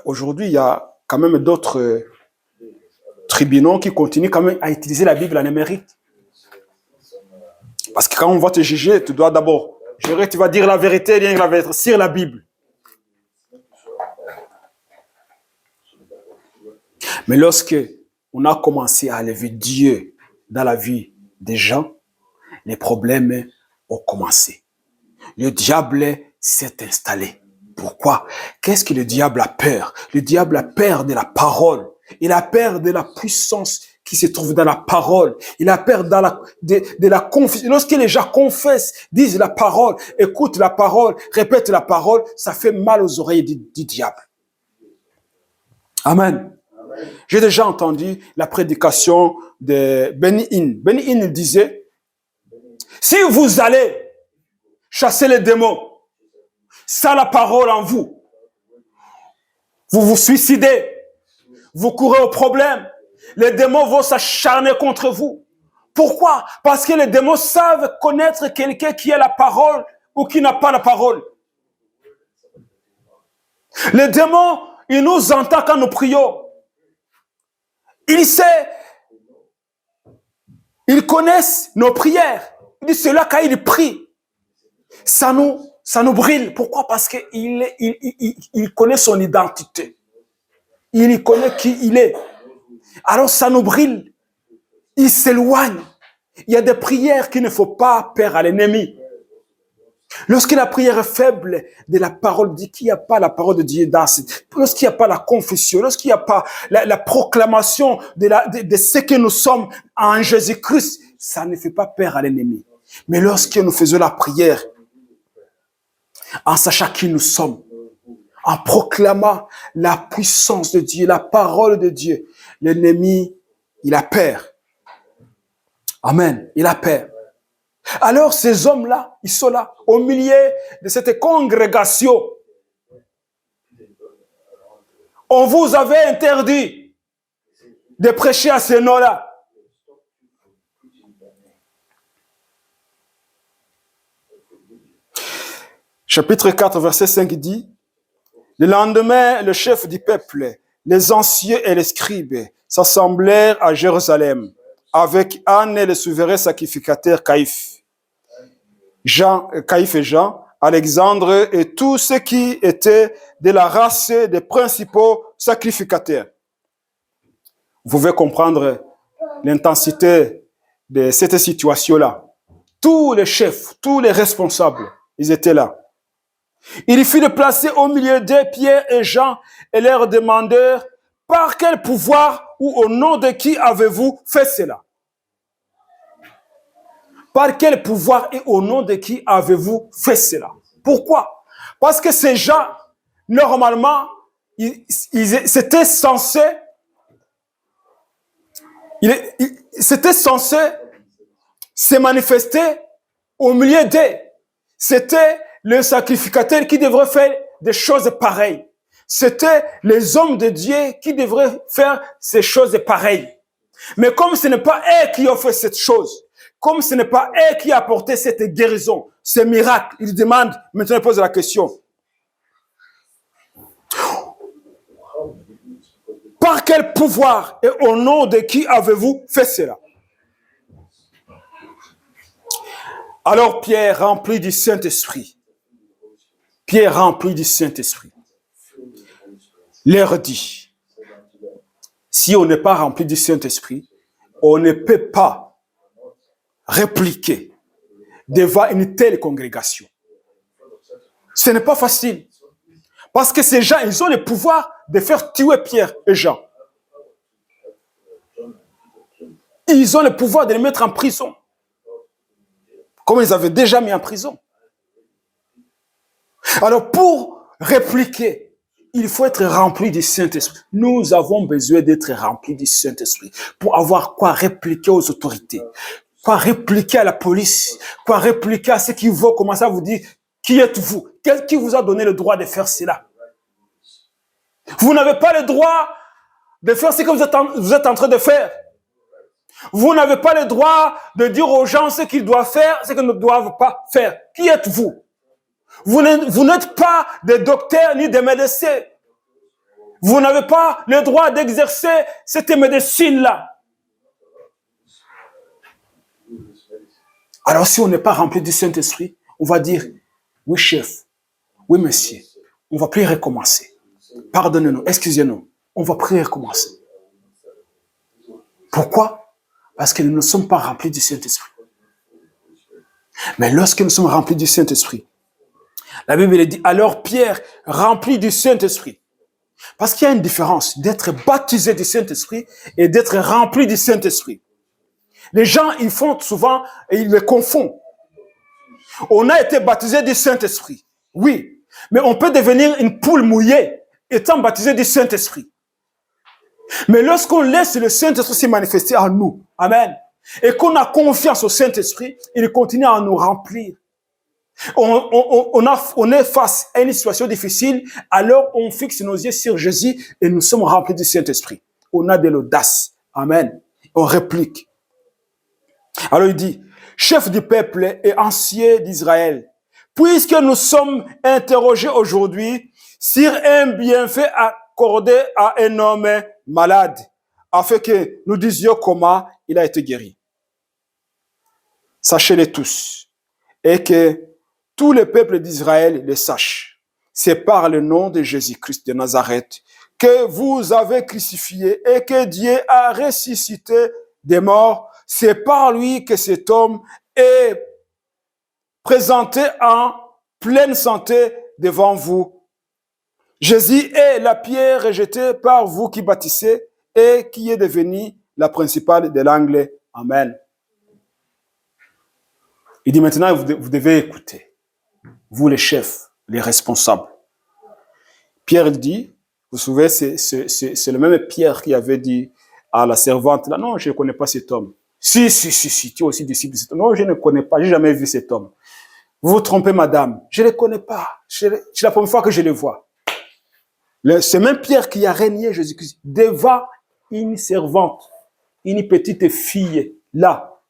Aujourd'hui, il y a quand même d'autres tribunaux qui continuent quand même à utiliser la Bible en Amérique. Parce que quand on va te juger, tu dois d'abord jurer, tu vas dire la vérité, rien que la vérité, sur la Bible. Mais lorsque on a commencé à élever Dieu dans la vie des gens, les problèmes ont commencé. Le diable s'est installé. Pourquoi? Qu'est-ce que le diable a peur? Le diable a peur de la parole. Il a peur de la puissance qui se trouve dans la parole. Il a peur de la confusion. Lorsque les gens confessent, disent la parole, écoutent la parole, répètent la parole, ça fait mal aux oreilles du diable. Amen. J'ai déjà entendu la prédication de Benny Hinn. Benny Hinn disait, si vous allez chasser les démons, sans la parole en vous, vous vous suicidez, vous courez au problème, les démons vont s'acharner contre vous. Pourquoi? Parce que les démons savent connaître quelqu'un qui a la parole ou qui n'a pas la parole. Les démons, ils nous entendent quand nous prions. Ils savent, ils connaissent nos prières. Il dit, cela quand il prie, ça nous brille. Pourquoi? Parce qu'il connaît son identité. Il connaît qui il est. Alors ça nous brille. Il s'éloigne. Il y a des prières qu'il ne faut pas perdre à l'ennemi. Lorsque la prière est faible de la parole, dit qu'il n'y a pas la parole de Dieu dans lorsqu'il n'y a pas la confession, lorsqu'il n'y a pas la proclamation de ce que nous sommes en Jésus-Christ, ça ne fait pas peur à l'ennemi. Mais lorsque nous faisons la prière, en sachant qui nous sommes, en proclamant la puissance de Dieu, la parole de Dieu, l'ennemi, il a peur. Amen, il a peur. Alors ces hommes-là, ils sont là, au milieu de cette congrégation. On vous avait interdit de prêcher à ces noms-là. Chapitre 4, verset 5 dit, le lendemain, le chef du peuple, les anciens et les scribes s'assemblèrent à Jérusalem avec Anne et le souverain sacrificateur Caïphe, Caïphe et Jean, Alexandre et tous ceux qui étaient de la race des principaux sacrificateurs. Vous pouvez comprendre l'intensité de cette situation-là. Tous les chefs, tous les responsables, ils étaient là. Il fit de placer au milieu d'eux Pierre et Jean et leur demandèrent par quel pouvoir ou au nom de qui avez-vous fait cela? Par quel pouvoir et au nom de qui avez-vous fait cela? Pourquoi? Parce que ces gens, normalement, c'était censé se manifester au milieu d'eux. C'était le sacrificateur qui devrait faire des choses pareilles. C'était les hommes de Dieu qui devraient faire ces choses pareilles. Mais comme ce n'est pas eux qui ont fait cette chose, comme ce n'est pas eux qui ont apporté cette guérison, ce miracle, ils demandent, maintenant ils posent la question. Par quel pouvoir et au nom de qui avez-vous fait cela? Alors Pierre, rempli du Saint-Esprit, leur dit, si on n'est pas rempli du Saint-Esprit, on ne peut pas répliquer devant une telle congrégation. Ce n'est pas facile. Parce que ces gens, ils ont le pouvoir de faire tuer Pierre et Jean. Ils ont le pouvoir de les mettre en prison. Comme ils avaient déjà mis en prison. Alors pour répliquer, il faut être rempli du Saint-Esprit. Nous avons besoin d'être remplis du Saint-Esprit pour avoir quoi répliquer aux autorités, quoi répliquer à la police, quoi répliquer à ceux qui vont commencer à vous dire, qui êtes-vous? Qui vous a donné le droit de faire cela? Vous n'avez pas le droit de faire ce que vous êtes en train de faire. Vous n'avez pas le droit de dire aux gens ce qu'ils doivent faire, ce qu'ils ne doivent pas faire. Qui êtes-vous? Vous n'êtes pas des docteurs ni des médecins. Vous n'avez pas le droit d'exercer cette médecine-là. Alors si on n'est pas rempli du Saint-Esprit, on va dire, oui chef, oui monsieur, on va plus recommencer. Pardonnez-nous, excusez-nous, on va plus recommencer. Pourquoi? Parce que nous ne sommes pas remplis du Saint-Esprit. Mais lorsque nous sommes remplis du Saint-Esprit, la Bible dit, alors Pierre, rempli du Saint-Esprit. Parce qu'il y a une différence d'être baptisé du Saint-Esprit et d'être rempli du Saint-Esprit. Les gens, ils font souvent, et ils les confondent. On a été baptisé du Saint-Esprit. Oui, mais on peut devenir une poule mouillée étant baptisé du Saint-Esprit. Mais lorsqu'on laisse le Saint-Esprit se manifester en nous, amen, et qu'on a confiance au Saint-Esprit, il continue à nous remplir. On est face à une situation difficile, alors on fixe nos yeux sur Jésus et nous sommes remplis du Saint-Esprit. On a de l'audace, amen, on réplique. Alors il dit, chef du peuple et ancien d'Israël, puisque nous sommes interrogés aujourd'hui sur un bienfait accordé à un homme malade, afin que nous disions comment il a été guéri. Sachez-le tous, et que tous les peuples d'Israël le sachent. C'est par le nom de Jésus-Christ de Nazareth que vous avez crucifié et que Dieu a ressuscité des morts. C'est par lui que cet homme est présenté en pleine santé devant vous. Jésus est la pierre rejetée par vous qui bâtissez et qui est devenue la principale de l'angle. Amen. Il dit maintenant, vous devez écouter. Vous les chefs, les responsables. Pierre dit, vous vous souvenez, c'est le même Pierre qui avait dit à la servante, là, non, je ne connais pas cet homme. Si, tu es aussi disciple de cet homme. Non, je ne connais pas, je n'ai jamais vu cet homme. Vous vous trompez, madame, je ne le connais pas. C'est la première fois que je le vois. C'est même Pierre qui a régné Jésus-Christ devant une servante, une petite fille, là,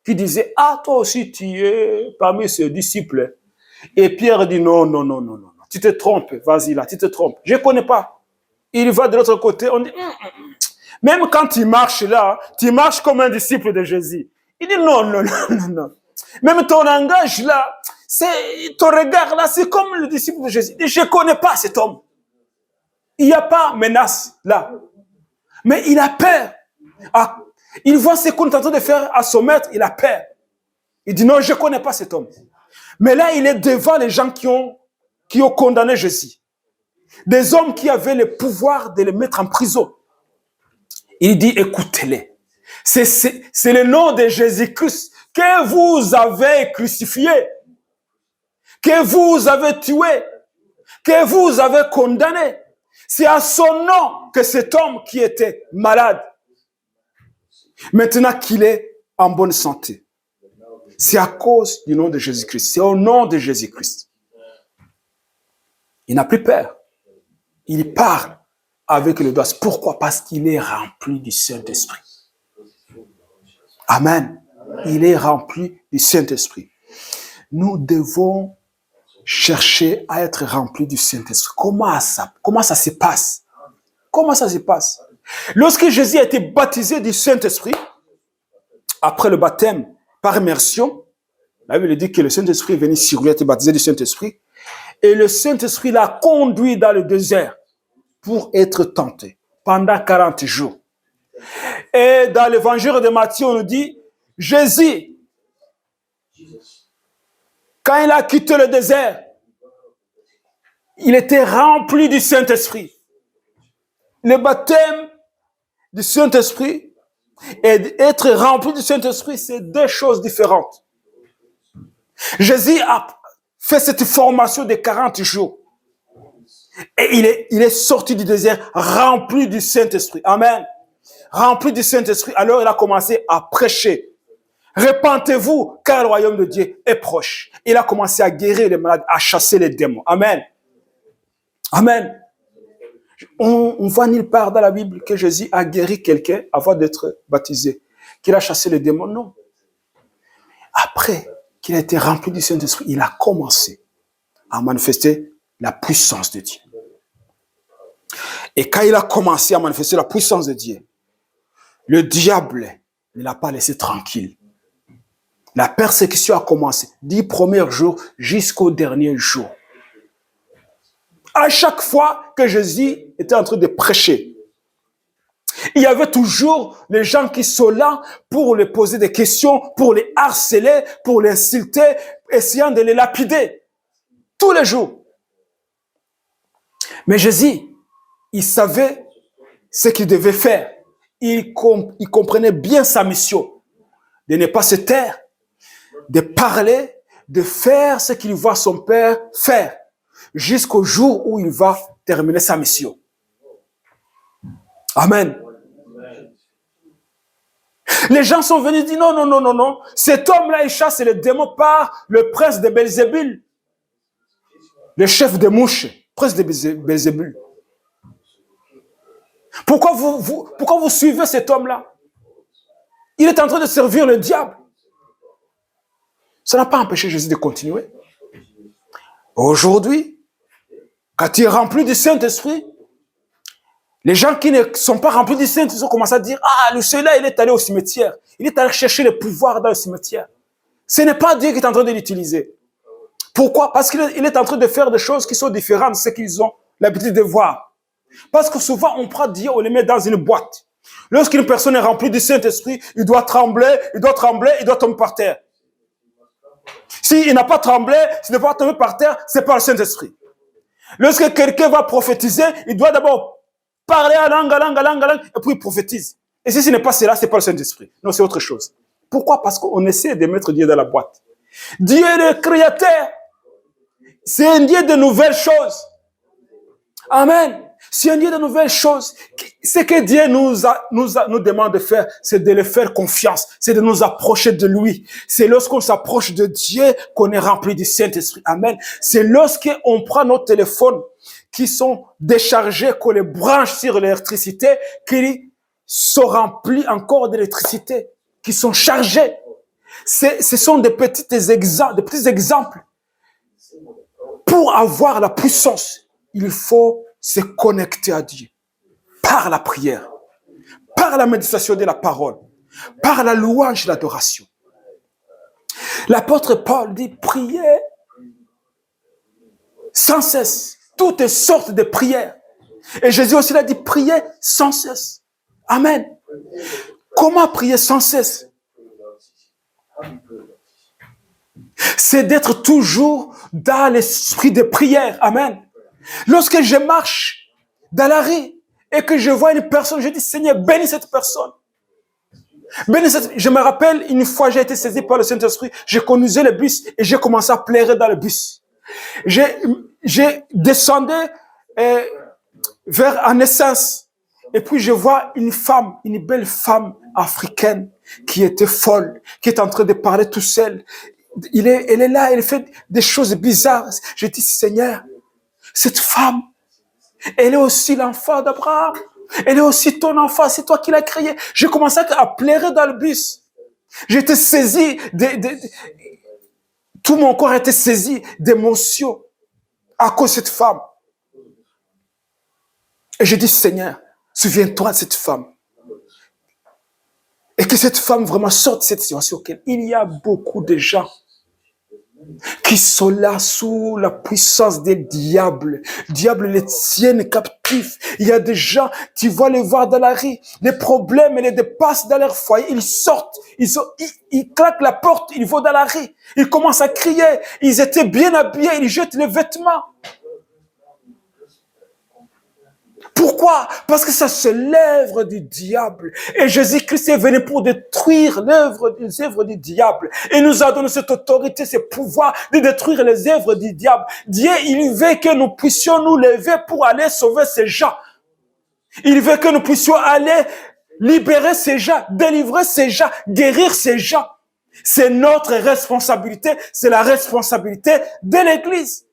qui disait, ah, toi aussi, tu es parmi ses disciples. Et Pierre dit, non, tu te trompes, vas-y là, tu te trompes. Je ne connais pas. Il va de l'autre côté, on dit, Même quand tu marches là, tu marches comme un disciple de Jésus. Il dit non, non, non, non, non. Même ton langage là, ton regard là, c'est comme le disciple de Jésus. Il dit, je ne connais pas cet homme. Il n'y a pas menace là. Mais il a peur. Ah, il voit ce qu'on est en train de faire à son maître, il a peur. Il dit non, je ne connais pas cet homme. Mais là, il est devant les gens qui ont condamné Jésus. Des hommes qui avaient le pouvoir de le mettre en prison. Il dit, écoutez-les. C'est le nom de Jésus-Christ que vous avez crucifié, que vous avez tué, que vous avez condamné. C'est à son nom que cet homme qui était malade, maintenant qu'il est en bonne santé. C'est à cause du nom de Jésus-Christ. C'est au nom de Jésus-Christ. Il n'a plus peur. Il parle avec le doigt. Pourquoi? Parce qu'il est rempli du Saint-Esprit. Amen. Il est rempli du Saint-Esprit. Nous devons chercher à être remplis du Saint-Esprit. Comment ça se passe? Comment ça se passe? Lorsque Jésus a été baptisé du Saint-Esprit, après le baptême par immersion, la Bible dit que le Saint-Esprit est venu sur lui, a été baptisé du Saint-Esprit, et le Saint-Esprit l'a conduit dans le désert pour être tenté pendant 40 jours. Et dans l'évangile de Matthieu, on nous dit, Jésus, quand il a quitté le désert, il était rempli du Saint-Esprit. Le baptême du Saint-Esprit et être rempli du Saint-Esprit, c'est deux choses différentes. Jésus a fait cette formation de 40 jours. Et il est sorti du désert rempli du Saint-Esprit. Amen. Rempli du Saint-Esprit. Alors il a commencé à prêcher. Repentez-vous, car le royaume de Dieu est proche. Il a commencé à guérir les malades, à chasser les démons. Amen. Amen. On voit nulle part dans la Bible que Jésus a guéri quelqu'un avant d'être baptisé, qu'il a chassé les démons. Non. Après qu'il a été rempli du Saint-Esprit, il a commencé à manifester la puissance de Dieu. Et quand il a commencé à manifester la puissance de Dieu, le diable ne l'a pas laissé tranquille. La persécution a commencé, 10 premiers jours jusqu'au dernier jour. À chaque fois que Jésus était en train de prêcher, il y avait toujours les gens qui sont là pour lui poser des questions, pour les harceler, pour les insulter, essayant de les lapider. Tous les jours. Mais Jésus, il savait ce qu'il devait faire. Il comprenait bien sa mission. De ne pas se taire, de parler, de faire ce qu'il voit son Père faire. Jusqu'au jour où il va terminer sa mission. Amen. Les gens sont venus dire non, non, non, non, non. Cet homme-là, il chasse les démons par le prince de Belzébul. Le chef des mouches, prince de Belzébul. Pourquoi vous suivez cet homme-là? Il est en train de servir le diable. Ça n'a pas empêché Jésus de continuer. Aujourd'hui, quand tu es rempli du Saint-Esprit, les gens qui ne sont pas remplis du Saint-Esprit commencent à dire, ah, celui-là, il est allé au cimetière. Il est allé chercher le pouvoir dans le cimetière. Ce n'est pas Dieu qui est en train de l'utiliser. Pourquoi? Parce qu'il est en train de faire des choses qui sont différentes de ce qu'ils ont l'habitude de voir. Parce que souvent, on prend Dieu, on le met dans une boîte. Lorsqu'une personne est remplie du Saint-Esprit, il doit trembler, il doit tomber par terre. S'il n'a pas tremblé, s'il n'est pas tombé par terre, c'est pas le Saint-Esprit. Lorsque quelqu'un va prophétiser, il doit d'abord parler à langue, et puis il prophétise. Et si ce n'est pas cela, c'est pas le Saint-Esprit. Non, c'est autre chose. Pourquoi? Parce qu'on essaie de mettre Dieu dans la boîte. Dieu est le créateur. C'est un Dieu de nouvelles choses. Amen. C'est un Dieu de nouvelles choses. Ce que Dieu nous demande de faire, c'est de le faire confiance. C'est de nous approcher de lui. C'est lorsqu'on s'approche de Dieu qu'on est rempli du Saint-Esprit. Amen. C'est lorsqu'on prend nos téléphones qui sont déchargés, qu'on les branche sur l'électricité, qui sont remplis encore d'électricité, qui sont chargés. Ce sont des petits exemples. Pour avoir la puissance, il faut se connecter à Dieu par la prière, par la méditation de la parole, par la louange et l'adoration. L'apôtre Paul dit, priez sans cesse, toutes sortes de prières. Et Jésus aussi l'a dit, priez sans cesse. Amen. Comment prier sans cesse? C'est d'être toujours dans l'esprit de prière. Amen. Lorsque je marche dans la rue et que je vois une personne, je dis, Seigneur, bénis cette personne. Je me rappelle, une fois, j'ai été saisi par le Saint-Esprit, j'ai conduisais le bus et j'ai commencé à pleurer dans le bus. J'ai descendu vers en essence. Et puis je vois une femme, une belle femme africaine qui était folle, qui est en train de parler tout seule. Elle est là, elle fait des choses bizarres. Je dis, Seigneur, cette femme, elle est aussi l'enfant d'Abraham. Elle est aussi ton enfant, c'est toi qui l'as créé. J'ai commencé à pleurer dans le bus. J'étais saisi, tout mon corps était saisi d'émotions à cause de cette femme. Et je dis, Seigneur, souviens-toi de cette femme. Et que cette femme vraiment sorte de cette situation. Il y a beaucoup de gens qui sont là sous la puissance des diables. Le diable les tiennent captifs. Il y a des gens, tu vas les voir dans la rue, les problèmes, ils les dépassent dans leur foyer, ils sortent, ils claquent la porte, ils vont dans la rue, ils commencent à crier, ils étaient bien habillés, ils jettent les vêtements. Pourquoi? Parce que ça c'est l'œuvre du diable. Et Jésus-Christ est venu pour détruire les œuvres du diable. Et nous a donné cette autorité, ce pouvoir de détruire les œuvres du diable. Dieu, il veut que nous puissions nous lever pour aller sauver ces gens. Il veut que nous puissions aller libérer ces gens, délivrer ces gens, guérir ces gens. C'est notre responsabilité, c'est la responsabilité de l'Église.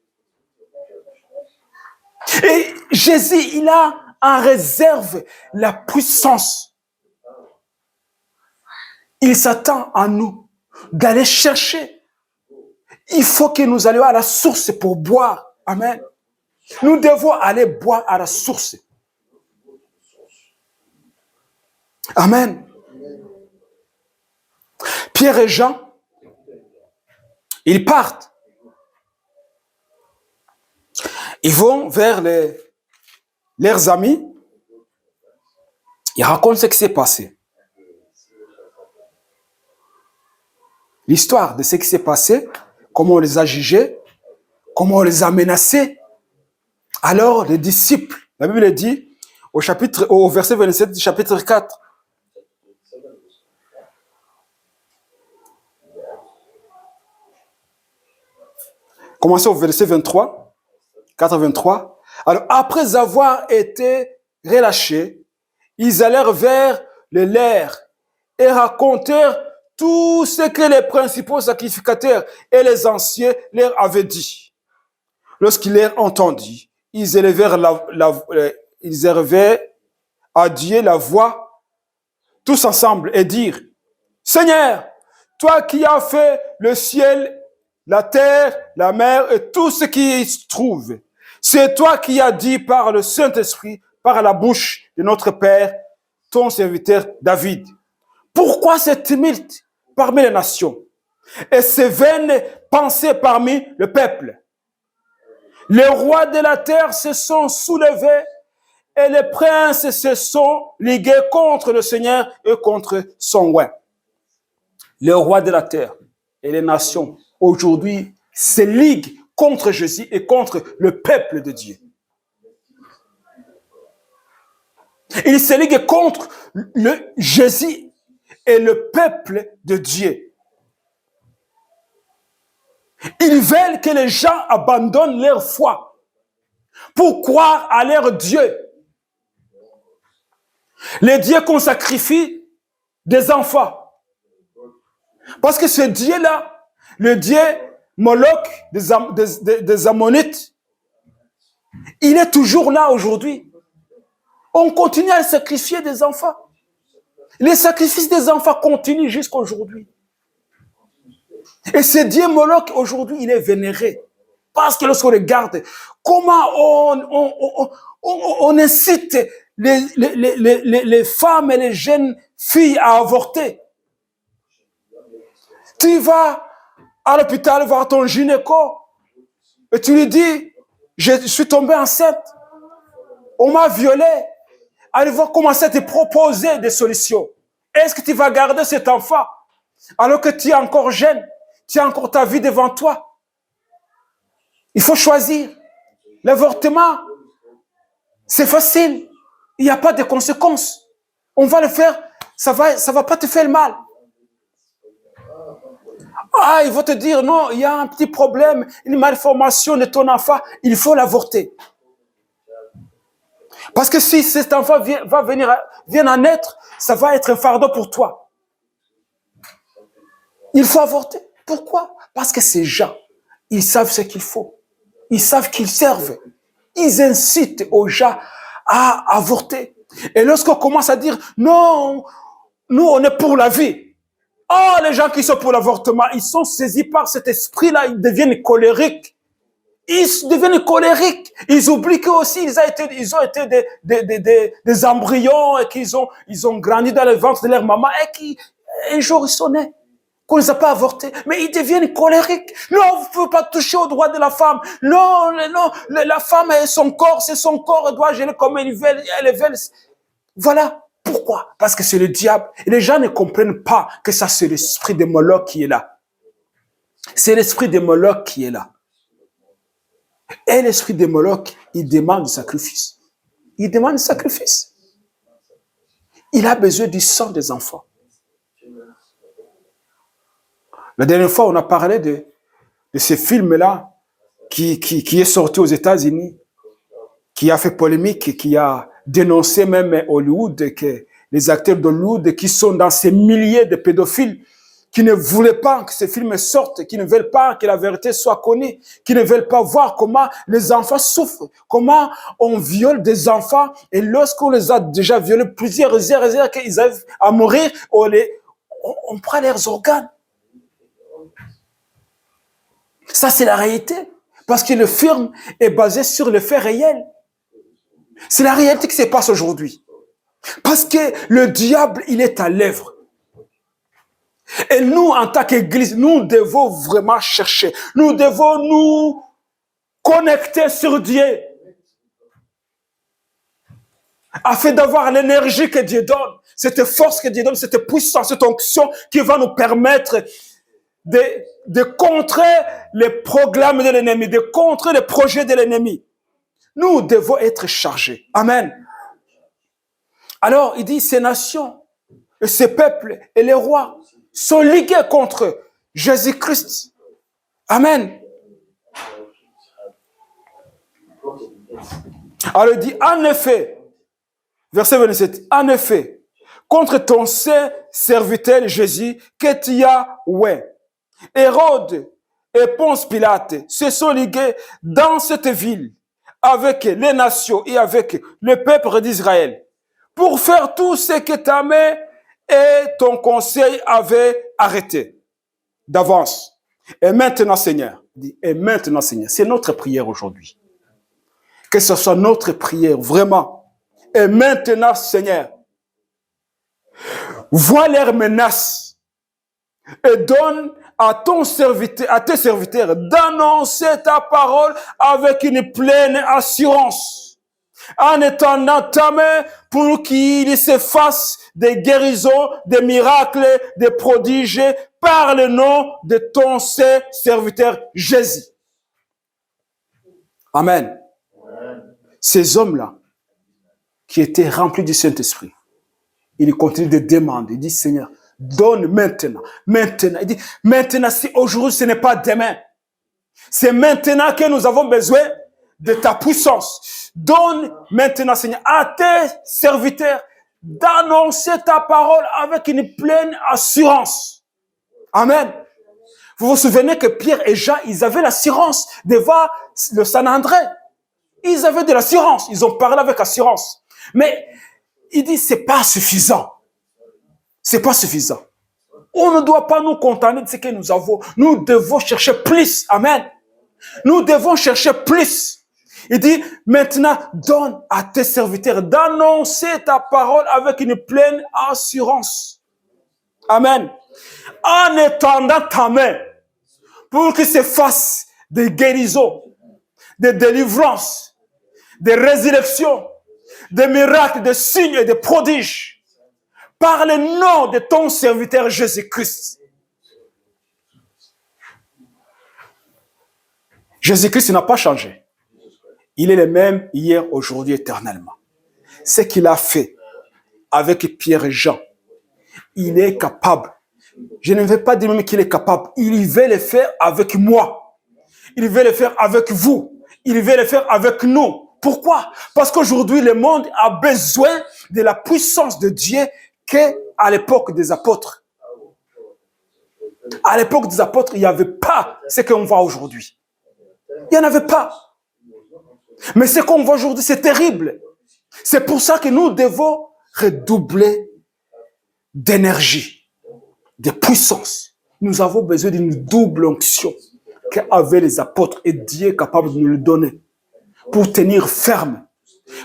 Et Jésus, il a en réserve la puissance. Il s'attend à nous d'aller chercher. Il faut que nous allions à la source pour boire. Amen. Nous devons aller boire à la source. Amen. Pierre et Jean, ils partent. Ils vont vers leurs amis. Ils racontent ce qui s'est passé. L'histoire de ce qui s'est passé, comment on les a jugés, comment on les a menacés. Alors, les disciples, la Bible dit, au verset 27 du chapitre 4, commencez au verset 23, 4-23. Alors, après avoir été relâchés, ils allèrent vers le lair et racontèrent tout ce que les principaux sacrificateurs et les anciens leur avaient dit. Lorsqu'ils l'ont entendu, ils élevèrent à Dieu la voix tous ensemble et dirent, Seigneur, toi qui as fait le ciel, la terre, la mer et tout ce qui y se trouve, c'est toi qui as dit par le Saint-Esprit, par la bouche de notre Père, ton serviteur David. Pourquoi ce tumulte parmi les nations et ces vaines pensées parmi le peuple? Les rois de la terre se sont soulevés et les princes se sont ligués contre le Seigneur et contre son roi. Les rois de la terre et les nations aujourd'hui se liguent contre Jésus et contre le peuple de Dieu. Ils se liguent contre Jésus et le peuple de Dieu. Ils veulent que les gens abandonnent leur foi pour croire à leur Dieu. Les dieux qu'on sacrifie des enfants. Parce que ce Dieu-là, le Dieu Moloch des Ammonites, il est toujours là aujourd'hui. On continue à sacrifier des enfants. Les sacrifices des enfants continuent jusqu'à aujourd'hui. Et ce Dieu Moloch, aujourd'hui, il est vénéré. Parce que lorsqu'on regarde comment on incite les femmes et les jeunes filles à avorter. Tu vas à l'hôpital voir ton gynéco et tu lui dis, je suis tombé enceinte, on m'a violé. Elle va commencer à te proposer des solutions. Est-ce que tu vas garder cet enfant alors que tu es encore jeune, tu as encore ta vie devant toi? Il faut choisir. L'avortement, c'est facile. Il n'y a pas de conséquences. On va le faire, ça va pas te faire mal. Ah, il va te dire, non, il y a un petit problème, une malformation de ton enfant, il faut l'avorter. Parce que si cet enfant vient à naître, ça va être un fardeau pour toi. Il faut avorter. Pourquoi? Parce que ces gens, ils savent ce qu'il faut. Ils savent qu'ils servent. Ils incitent aux gens à avorter. Et lorsqu'on commence à dire, non, nous on est pour la vie. Oh, les gens qui sont pour l'avortement, ils sont saisis par cet esprit-là, ils deviennent colériques. Ils deviennent colériques. Ils oublient qu'eux aussi, ils ont été des embryons et qu'ils ont grandi dans le ventre de leur maman et qu'un jour ils sont nés, qu'on ne les a pas avortés. Mais ils deviennent colériques. Non, vous ne pouvez pas toucher aux droits de la femme. Non, la femme et son corps, c'est son corps, elle doit gérer comme elle veut. Voilà. Pourquoi? Parce que c'est le diable. Et les gens ne comprennent pas que ça, c'est l'esprit de Moloch qui est là. C'est l'esprit de Moloch qui est là. Et l'esprit de Moloch, il demande du sacrifice. Il demande du sacrifice. Il a besoin du sang des enfants. La dernière fois, on a parlé de ce film-là qui est sorti aux États-Unis, qui a fait polémique et qui a dénoncé même Hollywood, que les acteurs d'Hollywood qui sont dans ces milliers de pédophiles, qui ne voulaient pas que ces films sortent, qui ne veulent pas que la vérité soit connue, qui ne veulent pas voir comment les enfants souffrent, comment on viole des enfants, et lorsqu'on les a déjà violés plusieurs heures qu'ils arrivent à mourir, on prend leurs organes. Ça, c'est la réalité. Parce que le film est basé sur le fait réel. C'est la réalité qui se passe aujourd'hui. Parce que le diable, il est à l'œuvre. Et nous, en tant qu'Église, nous devons vraiment chercher. Nous devons nous connecter sur Dieu. Afin d'avoir l'énergie que Dieu donne. Cette force que Dieu donne, cette puissance, cette onction qui va nous permettre de contrer les programmes de l'ennemi, de contrer les projets de l'ennemi. Nous devons être chargés. Amen. Alors, il dit, ces nations, et ces peuples et les rois sont ligués contre Jésus-Christ. Amen. Alors, il dit, en effet, verset 27, en effet, contre ton saint serviteur Jésus, que tu as, ouais. Hérode et Ponce Pilate se sont ligués dans cette ville avec les nations et avec le peuple d'Israël pour faire tout ce que ta main et ton conseil avaient arrêté d'avance. Et maintenant, Seigneur, c'est notre prière aujourd'hui. Que ce soit notre prière, vraiment. Et maintenant, Seigneur, vois leurs menaces et donne à tes serviteurs d'annoncer ta parole avec une pleine assurance, en étendant ta main pour qu'il se fasse des guérisons, des miracles, des prodiges par le nom de ton serviteur Jésus. Amen. Ces hommes-là, qui étaient remplis du Saint-Esprit, ils continuent de demander, ils disent, Seigneur, donne maintenant. Il dit, maintenant, si aujourd'hui, ce n'est pas demain. C'est maintenant que nous avons besoin de ta puissance. Donne maintenant, Seigneur, à tes serviteurs d'annoncer ta parole avec une pleine assurance. Amen. Vous vous souvenez que Pierre et Jean, ils avaient l'assurance de voir le Saint-André. Ils avaient de l'assurance. Ils ont parlé avec assurance. Mais il dit, c'est pas suffisant. C'est pas suffisant. On ne doit pas nous contenter de ce que nous avons. Nous devons chercher plus. Amen. Nous devons chercher plus. Il dit, maintenant, donne à tes serviteurs d'annoncer ta parole avec une pleine assurance. Amen. En étendant ta main pour qu'il se fasse des guérisons, des délivrances, des résurrections, des miracles, des signes et des prodiges. Par le nom de ton serviteur Jésus-Christ. Jésus-Christ n'a pas changé. Il est le même hier, aujourd'hui, éternellement. Ce qu'il a fait avec Pierre et Jean, il est capable. Je ne vais pas dire même qu'il est capable. Il veut le faire avec moi. Il veut le faire avec vous. Il veut le faire avec nous. Pourquoi? Parce qu'aujourd'hui, le monde a besoin de la puissance de Dieu qu'à l'époque des apôtres. À l'époque des apôtres, il n'y avait pas ce qu'on voit aujourd'hui. Il n'y en avait pas. Mais ce qu'on voit aujourd'hui, c'est terrible. C'est pour ça que nous devons redoubler d'énergie, de puissance. Nous avons besoin d'une double onction qu'avaient les apôtres et Dieu est capable de nous le donner pour tenir ferme,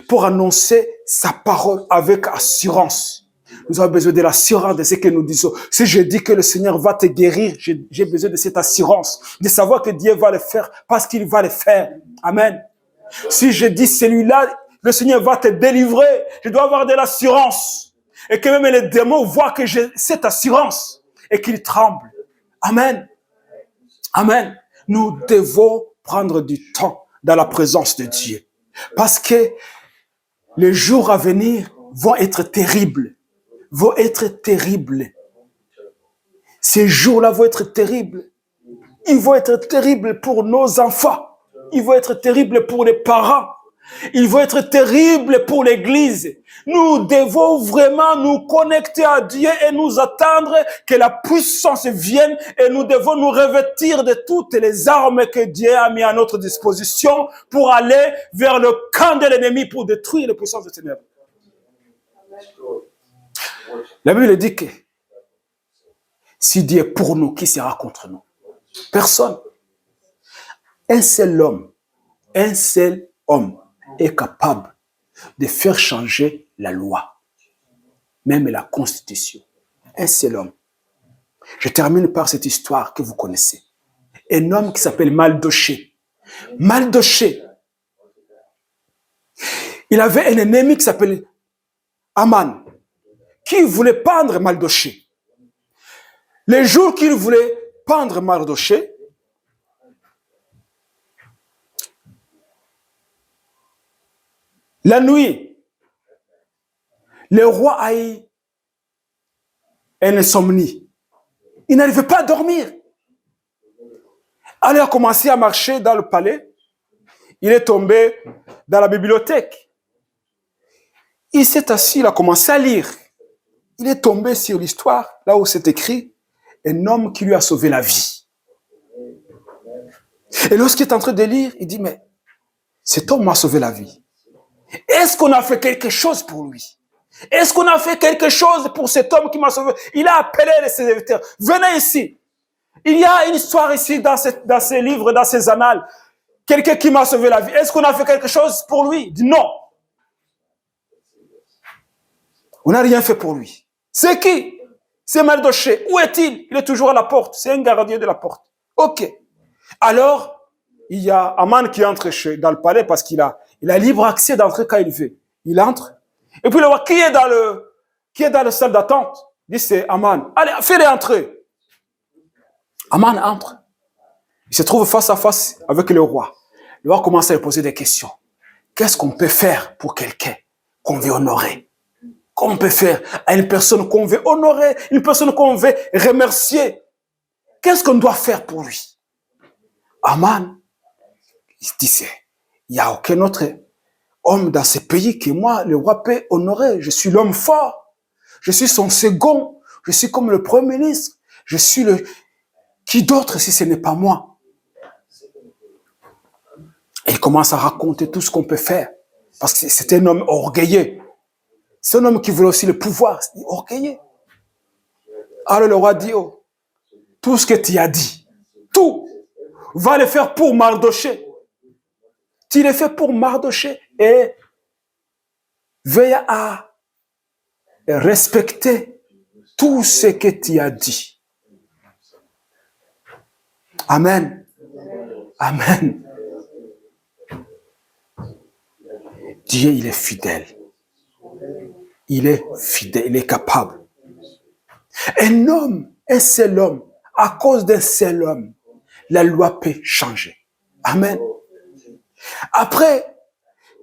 pour annoncer sa parole avec assurance. Nous avons besoin de l'assurance de ce que nous disons. Si je dis que le Seigneur va te guérir, j'ai besoin de cette assurance, de savoir que Dieu va le faire parce qu'il va le faire. Amen. Si je dis celui-là, le Seigneur va te délivrer, je dois avoir de l'assurance. Et que même les démons voient que j'ai cette assurance et qu'ils tremblent. Amen. Amen. Nous devons prendre du temps dans la présence de Dieu. Parce que les jours à venir vont être terribles. Vont être terribles. Ces jours-là vont être terribles. Ils vont être terribles pour nos enfants. Ils vont être terribles pour les parents. Ils vont être terribles pour l'Église. Nous devons vraiment nous connecter à Dieu et nous attendre que la puissance vienne et nous devons nous revêtir de toutes les armes que Dieu a mis à notre disposition pour aller vers le camp de l'ennemi pour détruire les puissances des ténèbres. La Bible dit que si Dieu est pour nous, qui sera contre nous? Personne. Un seul homme est capable de faire changer la loi, même la constitution. Un seul homme. Je termine par cette histoire que vous connaissez. Un homme qui s'appelle Mardochée. Mardochée, il avait un ennemi qui s'appelait Aman, qui voulait pendre Mardochée. Le jour qu'il voulait pendre Mardochée, la nuit, le roi a eu une insomnie. Il n'arrivait pas à dormir. Alors il a commencé à marcher dans le palais. Il est tombé dans la bibliothèque. Il s'est assis, il a commencé à lire. Il est tombé sur l'histoire, là où c'est écrit, un homme qui lui a sauvé la vie. Et lorsqu'il est en train de lire, il dit, mais cet homme m'a sauvé la vie. Est-ce qu'on a fait quelque chose pour lui? Est-ce qu'on a fait quelque chose pour cet homme qui m'a sauvé? Il a appelé les serviteurs. Venez ici. Il y a une histoire ici dans ces livres, dans ces annales. Quelqu'un qui m'a sauvé la vie. Est-ce qu'on a fait quelque chose pour lui? Il dit non. On n'a rien fait pour lui. C'est qui? C'est Mardochée. Où est-il? Il est toujours à la porte. C'est un gardien de la porte. Ok. Alors, il y a Aman qui entre dans le palais parce qu'il a libre accès d'entrer quand il veut. Il entre. Et puis, il voit qui est dans le salle d'attente. Il dit, c'est Aman. Allez, fais-le entrer. Aman entre. Il se trouve face à face avec le roi. Le roi commence à lui poser des questions. Qu'est-ce qu'on peut faire pour quelqu'un qu'on veut honorer? Qu'on peut faire à une personne qu'on veut honorer, une personne qu'on veut remercier? Qu'est-ce qu'on doit faire pour lui? Aman, il dit, il n'y a aucun autre homme dans ce pays que moi, le roi peut honorer. Je suis l'homme fort. Je suis son second. Je suis comme le premier ministre. Je suis qui d'autre si ce n'est pas moi? Et il commence à raconter tout ce qu'on peut faire. Parce que c'est un homme orgueilleux. C'est un homme qui voulait aussi le pouvoir. Il est orgueilleux. Alors le roi dit, oh, tout ce que tu as dit, tout, va le faire pour Mardochée. Tu l'as fait pour Mardochée et veille à respecter tout ce que tu as dit. Amen. Amen. Dieu, il est fidèle. Il est fidèle, il est capable. Un homme, un seul homme, à cause d'un seul homme, la loi peut changer. Amen. Après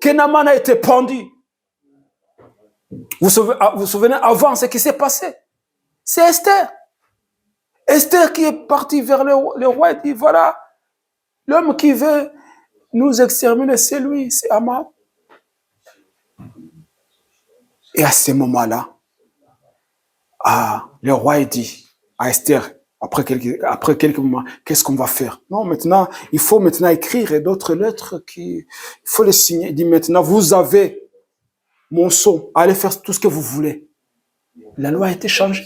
que Naaman a été pendu, vous vous souvenez avant ce qui s'est passé? C'est Esther. Esther qui est partie vers le roi et dit, voilà, l'homme qui veut nous exterminer, c'est lui, c'est Haman. Et à ce moment-là, le roi dit à Esther, après quelques moments, qu'est-ce qu'on va faire? Non, maintenant, il faut maintenant écrire d'autres lettres il faut les signer. Il dit maintenant, vous avez mon sceau, allez faire tout ce que vous voulez. La loi a été changée.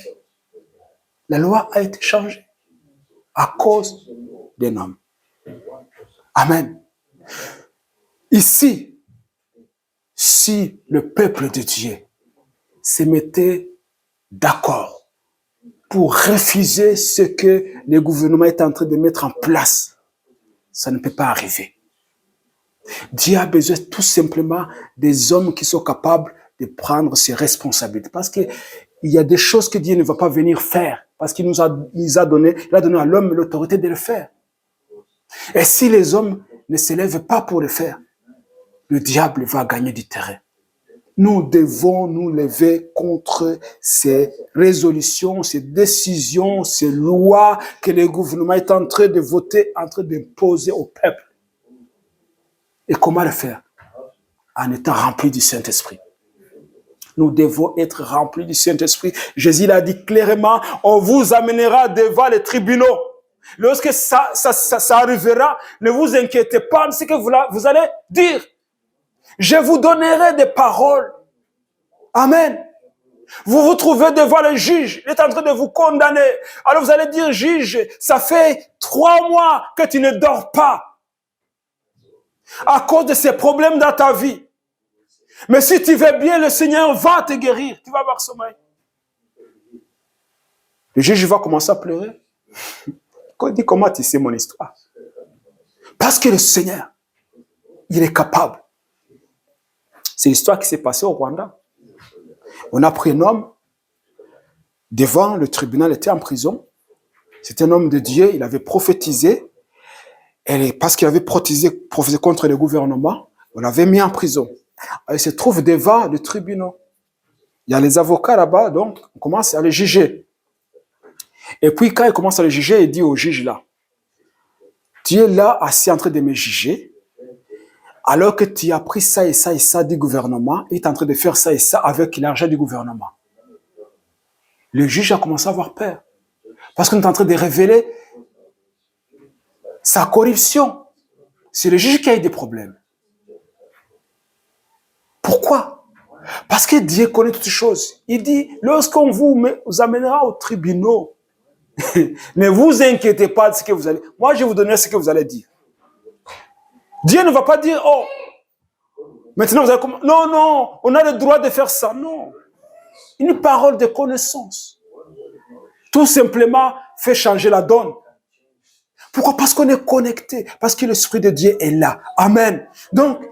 La loi a été changée à cause d'un homme. Amen. Ici, si le peuple de Dieu se mettait d'accord pour refuser ce que le gouvernement est en train de mettre en place, ça ne peut pas arriver. Dieu a besoin tout simplement des hommes qui sont capables de prendre ses responsabilités. Parce qu'il y a des choses que Dieu ne va pas venir faire. Parce qu'il a donné à l'homme l'autorité de le faire. Et si les hommes ne se lèvent pas pour le faire, le diable va gagner du terrain. Nous devons nous lever contre ces résolutions, ces décisions, ces lois que le gouvernement est en train de voter, en train d'imposer au peuple. Et comment le faire? En étant rempli du Saint-Esprit. Nous devons être remplis du Saint-Esprit. Jésus l'a dit clairement, on vous amènera devant les tribunaux. Lorsque ça arrivera, ne vous inquiétez pas de ce que vous allez dire. Je vous donnerai des paroles. Amen. Vous vous trouvez devant le juge, il est en train de vous condamner. Alors vous allez dire, juge, ça fait 3 mois que tu ne dors pas à cause de ces problèmes dans ta vie. Mais si tu veux bien, le Seigneur va te guérir. Tu vas avoir sommeil. Le juge va commencer à pleurer. Il dit, comment tu sais mon histoire? Parce que le Seigneur, il est capable. C'est l'histoire qui s'est passée au Rwanda. On a pris un homme devant le tribunal, il était en prison. C'était un homme de Dieu, il avait prophétisé. Parce qu'il avait prophétisé contre le gouvernement, on l'avait mis en prison. Il se trouve devant le tribunal. Il y a les avocats là-bas, donc on commence à les juger. Et puis quand il commence à les juger, il dit au juge là, tu es là assis en train de me juger, alors que tu as pris ça et ça et ça du gouvernement, et tu es en train de faire ça et ça avec l'argent du gouvernement. Le juge a commencé à avoir peur. Parce qu'on est en train de révéler sa corruption. C'est le juge qui a eu des problèmes. Pourquoi? Parce que Dieu connaît toutes choses. Il dit, lorsqu'on vous amènera au tribunal, ne vous inquiétez pas de ce que vous allez... Moi, je vais vous donner ce que vous allez dire. Dieu ne va pas dire, oh, maintenant vous allez... Non, on a le droit de faire ça. Non. Une parole de connaissance. Tout simplement fait changer la donne. Pourquoi? Parce qu'on est connecté. Parce que l'Esprit de Dieu est là. Amen. Donc,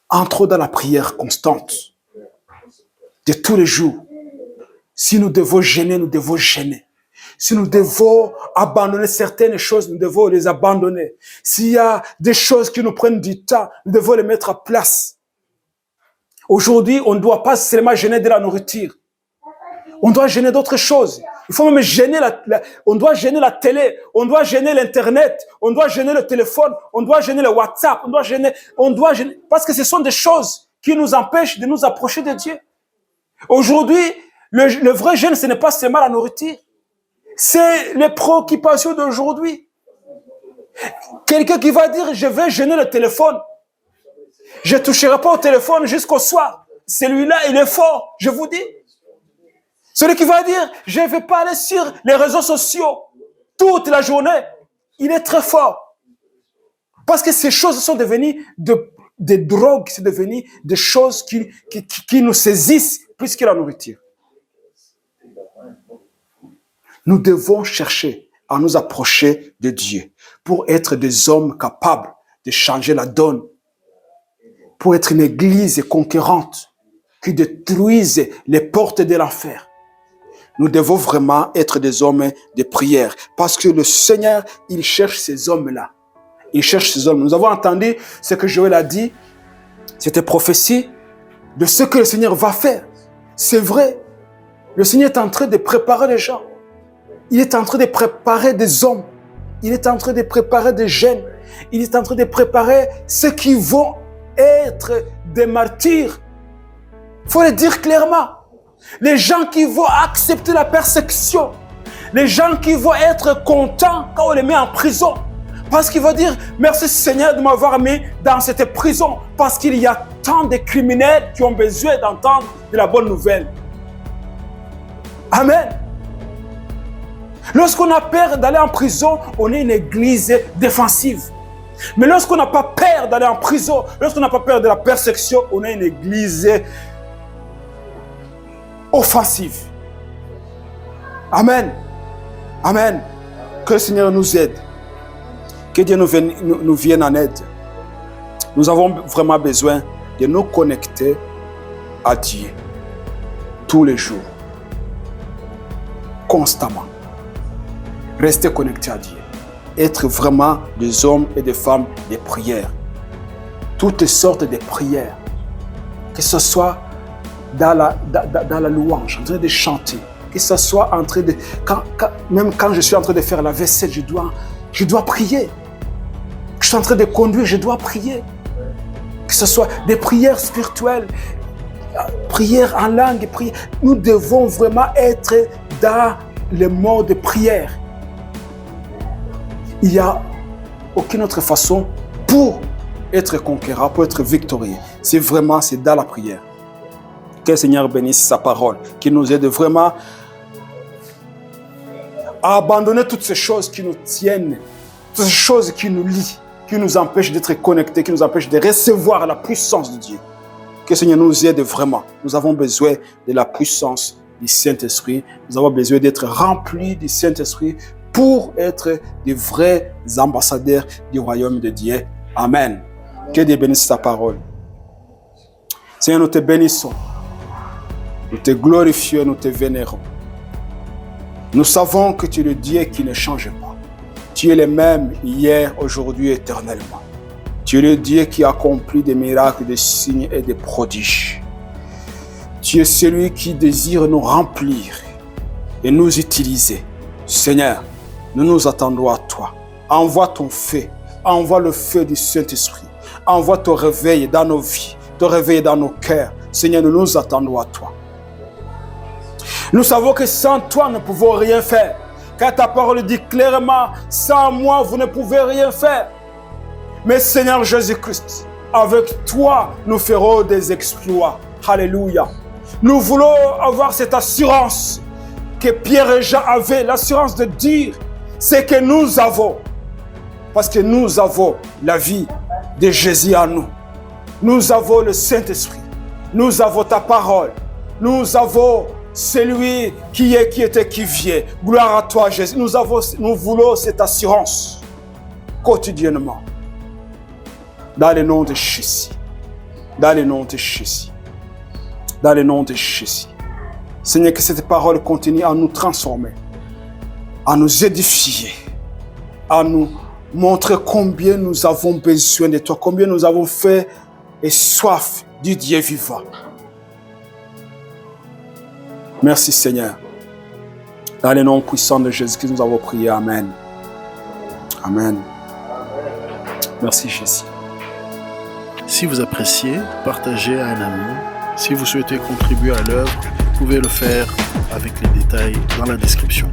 entrons dans la prière constante de tous les jours. Si nous devons gêner, nous devons gêner. Si nous devons abandonner certaines choses, nous devons les abandonner. S'il y a des choses qui nous prennent du temps, nous devons les mettre à place. Aujourd'hui, on ne doit pas seulement gêner de la nourriture. On doit gêner d'autres choses. Il faut même gêner on doit gêner la télé, on doit gêner l'internet, on doit gêner le téléphone, on doit gêner le WhatsApp, on doit gêner, parce que ce sont des choses qui nous empêchent de nous approcher de Dieu. Aujourd'hui, le vrai gêne, ce n'est pas seulement la nourriture. C'est les préoccupations d'aujourd'hui. Quelqu'un qui va dire, je vais gêner le téléphone. Je ne toucherai pas au téléphone jusqu'au soir. Celui-là, il est fort, je vous dis. Celui qui va dire, je ne vais pas aller sur les réseaux sociaux toute la journée, il est très fort. Parce que ces choses sont devenues des drogues, c'est devenu des choses qui nous saisissent plus que la nourriture. Nous devons chercher à nous approcher de Dieu pour être des hommes capables de changer la donne, pour être une église conquérante qui détruise les portes de l'enfer. Nous devons vraiment être des hommes de prière parce que le Seigneur, il cherche ces hommes-là. Il cherche ces hommes. Nous avons entendu ce que Joël a dit. C'était prophétie de ce que le Seigneur va faire. C'est vrai. Le Seigneur est en train de préparer les gens. Il est en train de préparer des hommes. Il est en train de préparer des jeunes. Il est en train de préparer ceux qui vont être des martyrs. Il faut le dire clairement. Les gens qui vont accepter la persécution. Les gens qui vont être contents quand on les met en prison. Parce qu'ils vont dire, merci Seigneur de m'avoir mis dans cette prison. Parce qu'il y a tant de criminels qui ont besoin d'entendre de la bonne nouvelle. Amen. Lorsqu'on a peur d'aller en prison, on est une église défensive. Mais lorsqu'on n'a pas peur d'aller en prison, lorsqu'on n'a pas peur de la persécution, on est une église offensive. Amen. Amen. Que le Seigneur nous aide. Que Dieu nous vienne en aide. Nous avons vraiment besoin de nous connecter à Dieu tous les jours, constamment. Rester connecté à Dieu. Être vraiment des hommes et des femmes de prière. Toutes sortes de prières. Que ce soit dans la louange, en train de chanter. Que ce soit en train de... même quand je suis en train de faire la vaisselle, je dois prier. Que je suis en train de conduire, je dois prier. Que ce soit des prières spirituelles, prières en langue, prières. Nous devons vraiment être dans le mode de prière. Il n'y a aucune autre façon pour être conquérant, pour être victorieux. C'est dans la prière. Que le Seigneur bénisse sa parole, qui nous aide vraiment à abandonner toutes ces choses qui nous tiennent, toutes ces choses qui nous lient, qui nous empêchent d'être connectés, qui nous empêchent de recevoir la puissance de Dieu. Que le Seigneur nous aide vraiment. Nous avons besoin de la puissance du Saint-Esprit. Nous avons besoin d'être remplis du Saint-Esprit pour être des vrais ambassadeurs du royaume de Dieu. Amen. Que Dieu bénisse sa parole. Seigneur, nous te bénissons. Nous te glorifions, nous te vénérons. Nous savons que tu es le Dieu qui ne change pas. Tu es le même hier, aujourd'hui, éternellement. Tu es le Dieu qui accomplit des miracles, des signes et des prodiges. Tu es celui qui désire nous remplir et nous utiliser. Seigneur, nous nous attendons à toi. Envoie ton feu. Envoie le feu du Saint-Esprit. Envoie ton réveil dans nos vies, ton réveil dans nos cœurs. Seigneur, nous nous attendons à toi. Nous savons que sans toi, nous ne pouvons rien faire. Car ta parole dit clairement, sans moi, vous ne pouvez rien faire. Mais Seigneur Jésus-Christ, avec toi, nous ferons des exploits. Alléluia. Nous voulons avoir cette assurance que Pierre et Jean avaient, l'assurance de dire ce que nous avons. Parce que nous avons la vie de Jésus en nous. Nous avons le Saint-Esprit. Nous avons ta parole. Nous avons celui qui est, qui était, qui vient. Gloire à toi, Jésus. Nous voulons cette assurance quotidiennement. Dans le nom de Jésus. Dans le nom de Jésus. Dans le nom de Jésus. Seigneur, que cette parole continue à nous transformer, à nous édifier, à nous montrer combien nous avons besoin de toi, combien nous avons fait et soif du Dieu vivant. Merci Seigneur. Dans le nom puissant de Jésus que nous avons prié. Amen. Amen. Merci Jésus. Si vous appréciez, partagez à un ami. Si vous souhaitez contribuer à l'œuvre, vous pouvez le faire avec les détails dans la description.